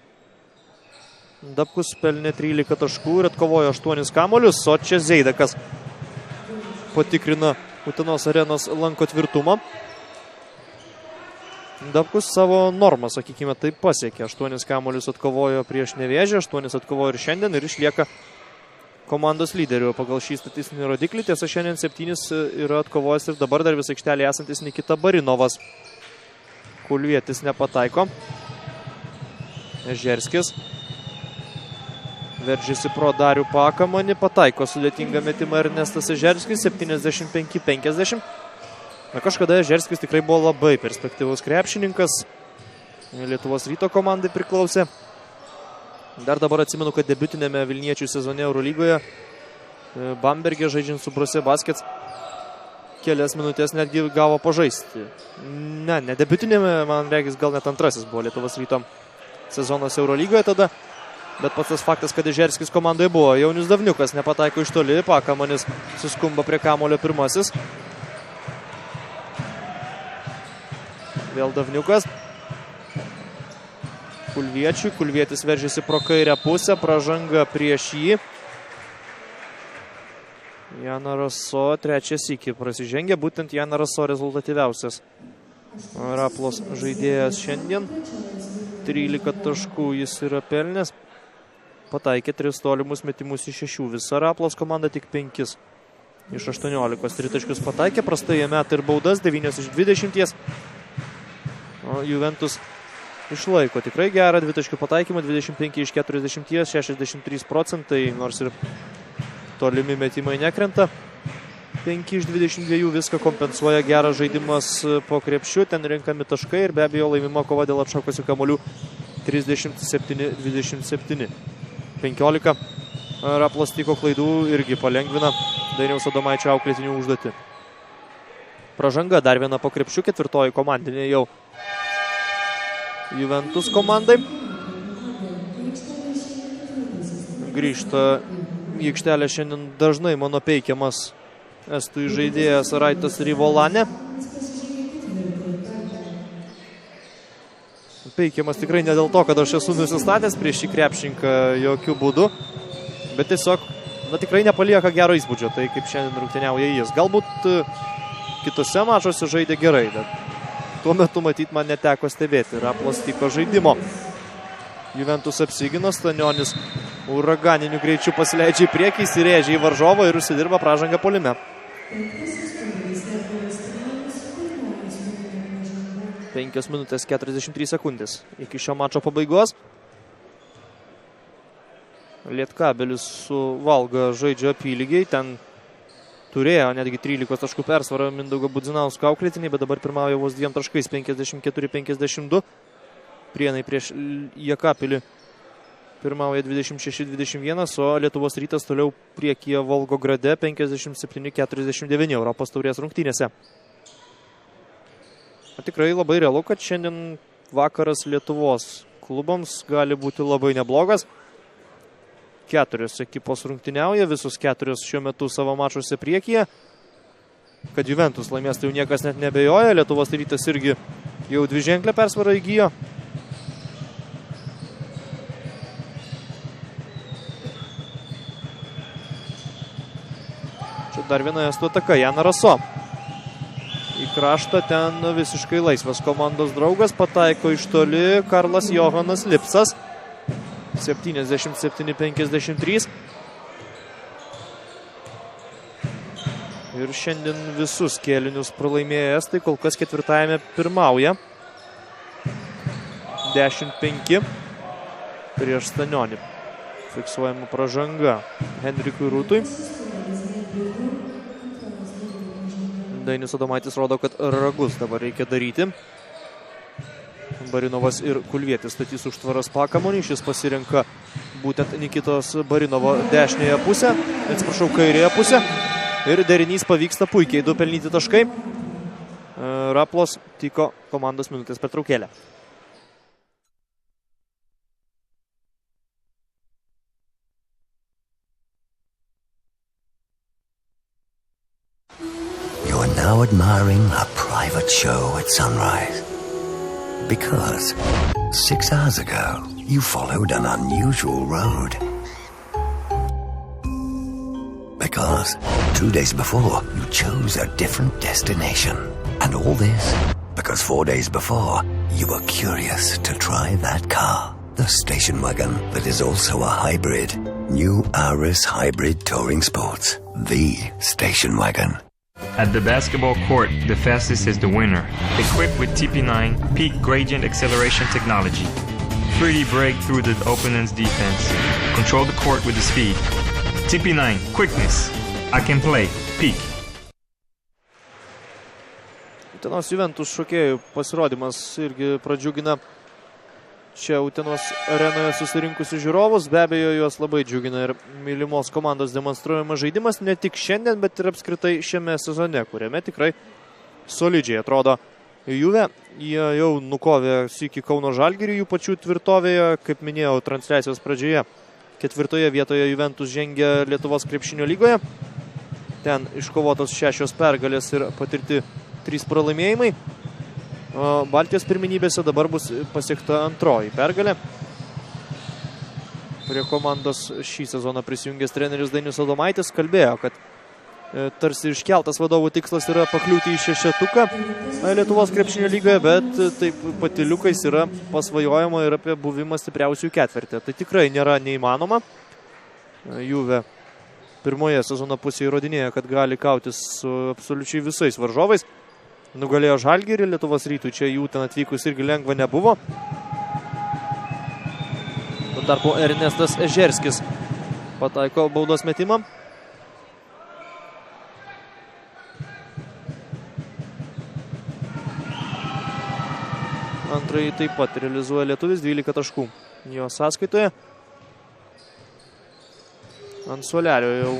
Dabkus pelnė 13 taškų ir atkovojo 8 kamuolius, o čia Zeidakas patikrina Utenos arenos lanko tvirtumą. Dabkus savo normą, sakykime, taip pasiekė. 8 kamuolius atkovojo prieš Nevėžį, 8 atkovojo ir šiandien ir išlieka komandos lyderiu pagal šį statistinį rodiklį. Tiesa, šiandien 7 yra atkovojęs ir dabar dar vis aikštelėje esantis Nikita Barinovas. Kulvietis nepataiko. Ežerskis veržėsi pro Darių Pakamanį, pataiko sudėtingą metimą Ernestas Ežerskis, 75-50. Na, kažkada Ežerskis tikrai buvo labai perspektyvus krepšininkas. Lietuvos Ryto komandai priklausė. Dar dabar atsimenu, kad debiutinėme Vilniečių sezone Eurolygoje Bamberge žaidžiant su Brose Baskets kelias minutės netgi gavo pažaisti. Ne debiutinėme, man regis, gal net antrasis buvo Lietuvos Ryto sezonas Eurolygoje tada. Bet pats tas faktas, kad Ežerskis komandoje buvo. Jaunius Davniukas nepataiko iš toli, Pakamanis suskumba prie kamulio pirmasis. Vėl Davniukas. Kulvietis veržėsi pro kairę pusę, pražanga prieš jį. Jana Raso trečias iki prasižengia, būtent Jana Raso rezultatyviausias Raplos žaidėjas šiandien. 13 taškų jis yra pelnęs. Pataikė 3 tolimus metimus iš 6. Visa Raplos komanda tik 5 iš 18 tritaškius pataikė. Prastai jie meta ir baudas, 9 iš 20. O Juventus išlaiko tikrai gerą dvitaškių pataikymą, 25 iš 40, 63%, nors ir tolimi metimai nekrenta. 5 iš 22 viską kompensuoja geras žaidimas po krepšiu, ten renkami taškai ir be abejo laimimo kova dėl atšokusių kamuolių 37-27. 15 Raplos tiko klaidų irgi palengvina Dainiaus Adomaičio auklėtinių užduotį. Pražanga dar viena po krepšiu, 4 komandinė jau Juventus komandai. Grįžta į aikštelę šiandien dažnai mano peikiamas estų žaidėjas Raitas Rivolanė. Peikiamas tikrai ne dėl to, kad aš esu nusistatęs prieš šį krepšininką jokių būdų, bet tiesiog tikrai nepalieka gero įspūdžio, tai kaip šiandien rungtyniauja jis. Galbūt kitose mačuose žaidė gerai, bet tuo metu matyt man neteko stebėti Raplos tiko žaidimo. Juventus apsigino, Stanionis uraganiniu greičiu pasileidžia į priekį, įsirėžia į varžovą ir užsidirba pražangą puolime. 5 minutės 43 sekundės iki šio mačo pabaigos. Lietkabelis su Valga žaidžia apylygiai, ten turėjo netgi 13 taškų persvarą Mindaugo Budzinausko auklėtiniai, bet dabar pirmauja vos 2 taškais, 54-52. Prienai prieš Jekapilį pirmauja 26-21, o Lietuvos Rytas toliau priekyje Volgograde 57-49 Europos taurės rungtynėse. Tikrai labai realu, kad šiandien vakaras Lietuvos klubams gali būti labai neblogas. 4 ekipos rungtyniauja, visus 4 šiuo metu savo mačuose priekyje. Kad Juventus laimės, tai jau niekas net nebejoja. Lietuvos Rytas irgi jau 2-ženklę persvarą įgijo. Čia dar viena estų ataka, Jana Raso. Į kraštą ten visiškai laisvas komandos draugas, pataiko iš toli Karlas Johanas Lipsas. 77-53. Ir šiandien visus kėlinius pralaimėję estai, kol kas ketvirtajame pirmauja. 10-5 prieš Stanionį. Fiksuojama pražanga Henrikui Rūtui. Dainius Adomaitis rodo, kad ragus dabar reikia daryti. Barinovas ir Kulvietis statys užtvaras pakamonį. Šis pasirenka būtent Nikitos Barinovo dešinėje pusę. Atsiprašau, kairėje pusę. Ir derinys pavyksta puikiai. 2 pelnyti taškai. Raplos tiko komandos minutės pertraukėlę. You are now admiring a private show at sunrise. Because 6 hours ago, you followed an unusual road. Because 2 days before, you chose a different destination. And all this because 4 days before, you were curious to try that car. The station wagon that is also a hybrid. New Auris Hybrid Touring Sports. The station wagon. At the basketball court, the fastest is the winner. Equipped with TP9 peak gradient acceleration technology. Freely break through the opponent's defense. Control the court with the speed. TP9 quickness. I can play. Peak. Utenos Juventus šokėjų pasirodymas irgi pradžiugina čia Utenos arenoje susirinkusių žiūrovus. Be abejo, juos labai džiugina ir mylimos komandos demonstruojamas žaidimas ne tik šiandien, bet ir apskritai šiame sezone, kuriame tikrai solidžiai atrodo Juve. Jie jau nukovė sykį Kauno Žalgirį jų pačių tvirtovėje, kaip minėjau transliacijos pradžioje. 4 vietoje Juventus žengia Lietuvos krepšinio lygoje. Ten iškovotos 6 pergalės ir patirti 3 pralaimėjimai. Baltijos pirmenybėse dabar bus pasiekta 2 pergalė. Prie komandos šį sezoną prisijungęs treneris Dainius Adomaitis kalbėjo, kad tarsi iškeltas vadovų tikslas yra pakliūti į 6-tuką Lietuvos krepšinio lygoje, bet taip patyliukais yra pasvajojama ir apie buvimą stipriausių ketvirtį. Tai tikrai nėra neįmanoma. Juve pirmoje sezono pusėje įrodinėja, kad gali kautis su absoliučiai visais varžovais. Nugalėjo Žalgirį, Lietuvos Rytui čia jų ten atvykus irgi lengva nebuvo. Tuo tarpu Ernestas Ežerskis pataiko baudos metimą. Antrąjį taip pat realizuoja lietuvis, 12 taškų jo sąskaitoje. Ant suolelio jau...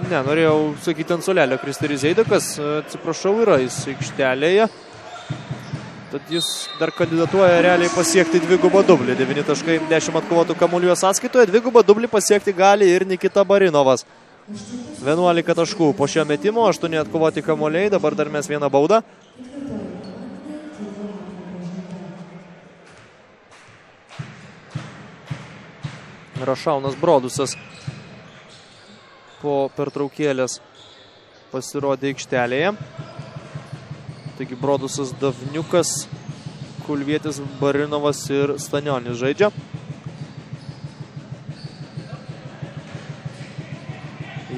Ne, norėjau sakyti ant suolelio Kristeris Eidakas, atsiprašau, yra jis aikštelėje. Tad jis dar kandidatuoja realiai pasiekti dvigubą dublį. 9 taškai, 10 atkovotų kamuolių jo sąskaitoje. Dvigubą dublį pasiekti gali ir Nikita Barinovas. 11 taškų po šio metimo, 8 atkovoti kamuoliai, dabar dar mes vieną baudą. Rašaunas Brodusas po pertraukėlės pasirodė aikštelėje. Taigi Brodusas, Davniukas, Kulvietis, Barinovas ir Stanionis žaidžia.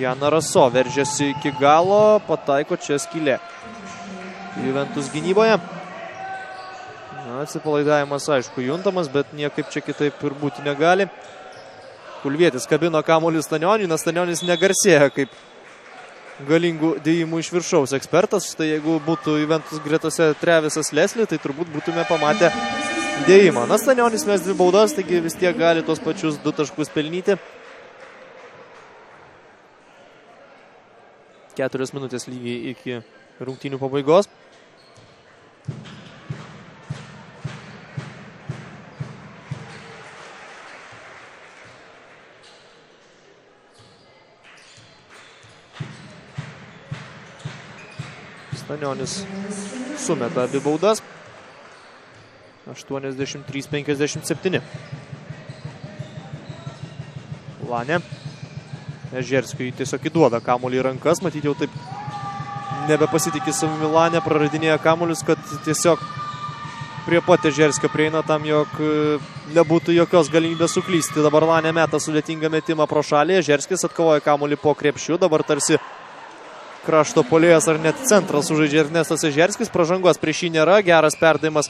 Jana Raso veržiasi iki galo, pataiko čia skylė. Juventus gynyboje. Atsipalaidavimas aišku juntamas, bet niekaip čia kitaip ir būti negali. Kulvietis kabino kamuolį Stanioniui, nes Stanionis negarsėja kaip galingų dėjimų iš viršaus ekspertas. Štai jeigu būtų Juventus gretose Trevisas Leslie, tai turbūt būtume pamatę dėjimą. Na, Stanionis mes 2 baudas, taigi vis tiek gali tos pačius 2 taškus pelnyti. 4 minutės lygiai iki rungtynių pabaigos. Stanionis sumeta abi baudas. 83-57. Lanė. Ežerskiui tiesiog įduoda kamuolį į rankas. Matyti jau taip nebepasitikė savimi Lanė. Praradinėja kamuolius, kad tiesiog prie pat Ežerskio prieina tam, jog nebūtų jokios galimybės suklysti. Dabar Lanė meta sudėtingą metimą pro šalį. Ežerskis atkovoja kamuolį po krepšiu. Dabar tarsi krašto puolėjas ar net centras sužaidžia Ernestas Ežerskis. Pražangos prieš jį nėra. Geras perdavimas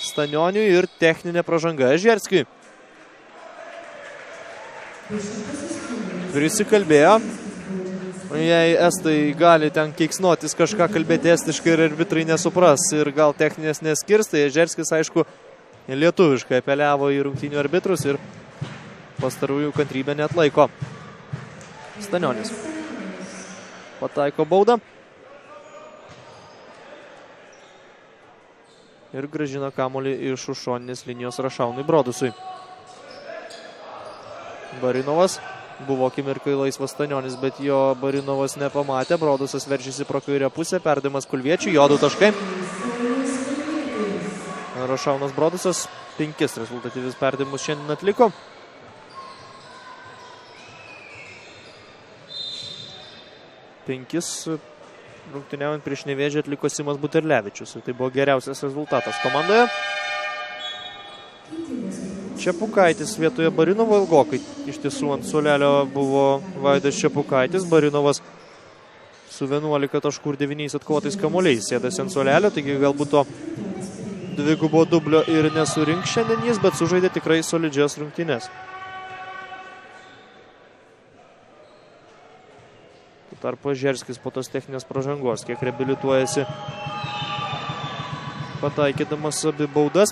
Stanioniui ir techninė pražanga Ežerskiui. Prisikalbėjo. Jei estai gali ten keiksnotis kažką kalbėti estiškai ir arbitrai nesupras ir gal techninės neskirs, tai Ežerskis, aišku, lietuviškai apeliavo į rungtynių arbitrus ir pastarųjų kantrybę neatlaiko. Stanionis pataiko baudą ir grąžina kamuolį iš už šoninės linijos Rašaunui Brodusui. Barinovas buvo akimirkai laisvas Stanionis, bet jo Barinovas nepamatė. Brodusas veržėsi pro kairę pusę, perdavimas Kulviečiui, jo 2 taškai. Rašaunas Brodusas 5 rezultatyvius perdavimus šiandien atliko. Penkis rungtyniaujant prieš Nevėžį atliko Simas Buterlevičius. Tai buvo geriausias rezultatas komandoje. Čepukaitis vietoje Barinovo ilgokai. Iš tiesų ant suolelio buvo Vaidas Čepukaitis. Barinovas su 11 taškų ir 9 atkovotais kamuoliais sėdasi ant suolelio. Taigi galbūt to dvigubo dublio ir nesurinks šiandien jis, bet sužaidė tikrai solidžias rungtynes. Tarpo Ežerskis po tos techninės pražangos, kiek reabilituojasi, pataikydamas abi baudas.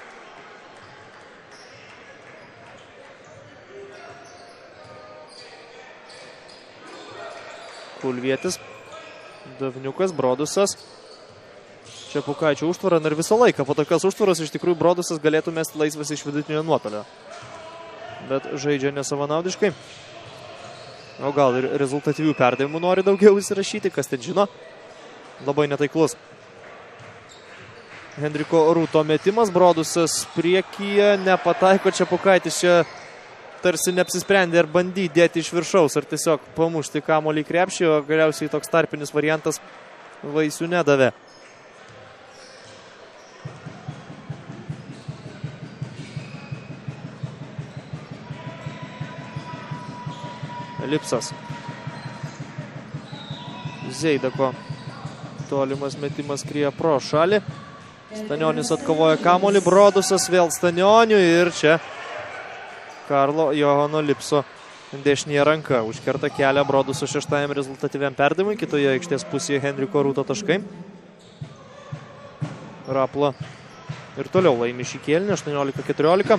Kulvietis, Davniukas, Brodusas, Čepukaičio užtvara ir visą laiką po tokios užtvaros iš tikrųjų Brodusas galėtų mesti laisvas iš vidutinio nuotolio. Bet žaidžia nesavanaudiškai. O gal ir rezultatyvių perdavimų nori daugiau įsirašyti, kas ten žino. Labai netaiklus Henriko Rūto metimas. Brodusas priekyje, nepataiko. Čepukaitis čia tarsi neapsisprendė ar bandyti dėti iš viršaus, ar tiesiog pamušti kamuolį į krepšį, o galiausiai toks tarpinis variantas vaisių nedavė. Lipsas. Zeidako tolimas metimas skrieja pro šalį. Stanionis atkovoja kamuolį. Brodusas vėl Stanioniui ir čia Karlo Johano Lipso dešinėje ranka. Užkerta kelią Broduso 6 rezultatyviam perdavimui. Kitoje aikštės pusėje Henriko Rūto taškai. Rapla ir toliau laimi šį kėlinį 18-14.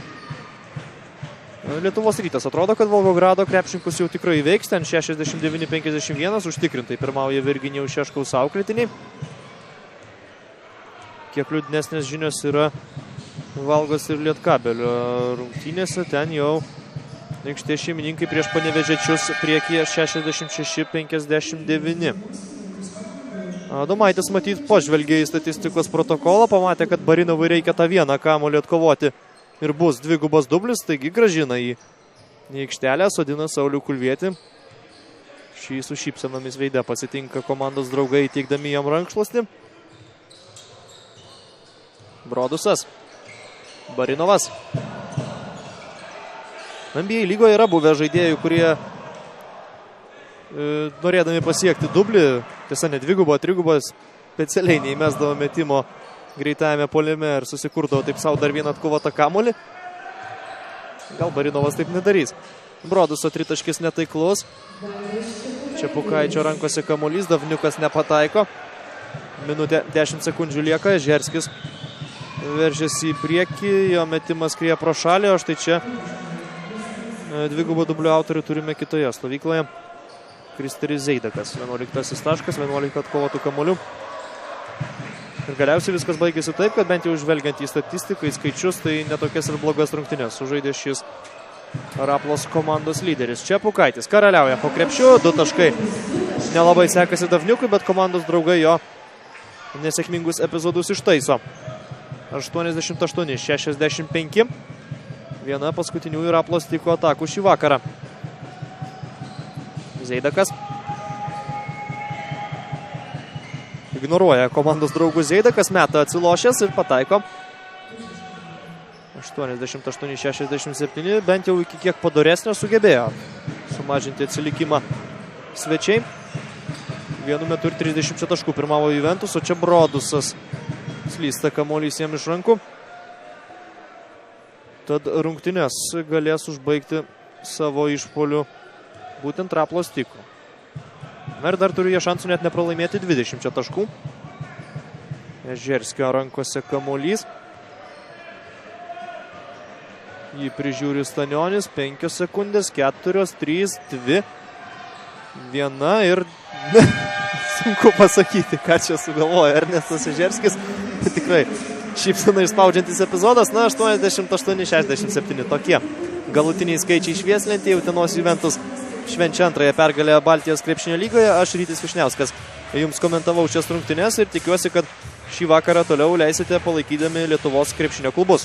Lietuvos Rytas atrodo, kad Volgogrado krepšininkus jau tikrai įveiks. Ten 69-51 užtikrintai pirmauja Virginijaus Šeškaus auklėtiniai. Kiek liūdnesnės žinios yra Valgos ir Lietkabelio rungtynėse. Ten jau aikštės šeimininkai prieš Panevėžiečius priekyje 66-59. Adomaitis matyt pažvelgė į statistikos protokolą, pamatė, kad Barinovui reikia tą vieną kamuolį atkovoti. Ir bus dvigubas dublis, taigi grąžina į aikštelę, sodina Saulių Kulvietį. Šį su šypsenomis veide pasitinka komandos draugai, teikdami jam rankšluostį. Brodusas. Barinovas. NBA lygoje yra buvę žaidėjų, kurie norėdami pasiekti dublį, tiesa ne dvigubo, trigubos, specialiai neįmesdavo metimo greitajame puolime ir susikurdavo taip savo dar vieną atkovotą kamuolį. Gal Barinovas taip nedarys. Broduso tritaškis netaiklus. Čepukaičio rankose kamuolys, Davniukas nepataiko. Minutė 10 sekundžių lieka, Ežerskis veržiasi į priekį, jo metimas skrieja pro šalį, o štai čia dvigubo dublio autorių turime kitoje stovykloje. Kristeris Zeidakas, 11 taškas, 11 atkovotų kamuolių. Ir galiausiai viskas baigėsi taip, kad bent jau žvelgiant į statistiką, į skaičius, tai netokias ir blogas rungtynės sužaidė šis Raplos komandos lyderis. Čia Pukaitis karaliauja po krepšiu, 2 taškai. Nelabai sekasi Davniukui, bet komandos draugai jo nesėkmingus epizodus ištaiso. 88-65. Viena paskutiniųjų Raplos tiko atakų šį vakarą. Zeidakas ignoruoja komandos draugų Zeidakas, meta atsilošęs ir pataiko. 88-67, bent jau iki kiek padoresnio sugebėjo sumažinti atsilikimą svečiai. 1 metu ir 30 taškų pirmavo Juventus, o čia Brodusas slysta kamuolys jam iš rankų. Tad rungtynės galės užbaigti savo išpuoliu būtent Raplos tiko. Na ir dar turiu jie šansų net nepralaimėti 20 taškų. Ežerskio rankose kamuolys. Jį prižiūri Stanionis. 5 sekundės, 4, 3, 2, 1 ir sunku pasakyti, ką čia sugalvoja Ernestas Ežerskis. Tikrai šypsena išspaudžiantis epizodas. Na, 88-67 tokie galutiniai skaičiai švieslentėje. Utenos Juventus švenčia antrąją pergalę Baltijos krepšinio lygoje. Aš Rytis Vyšniauskas jums komentavau šias rungtynes ir tikiuosi, kad šį vakarą toliau leisite palaikydami Lietuvos krepšinio klubus.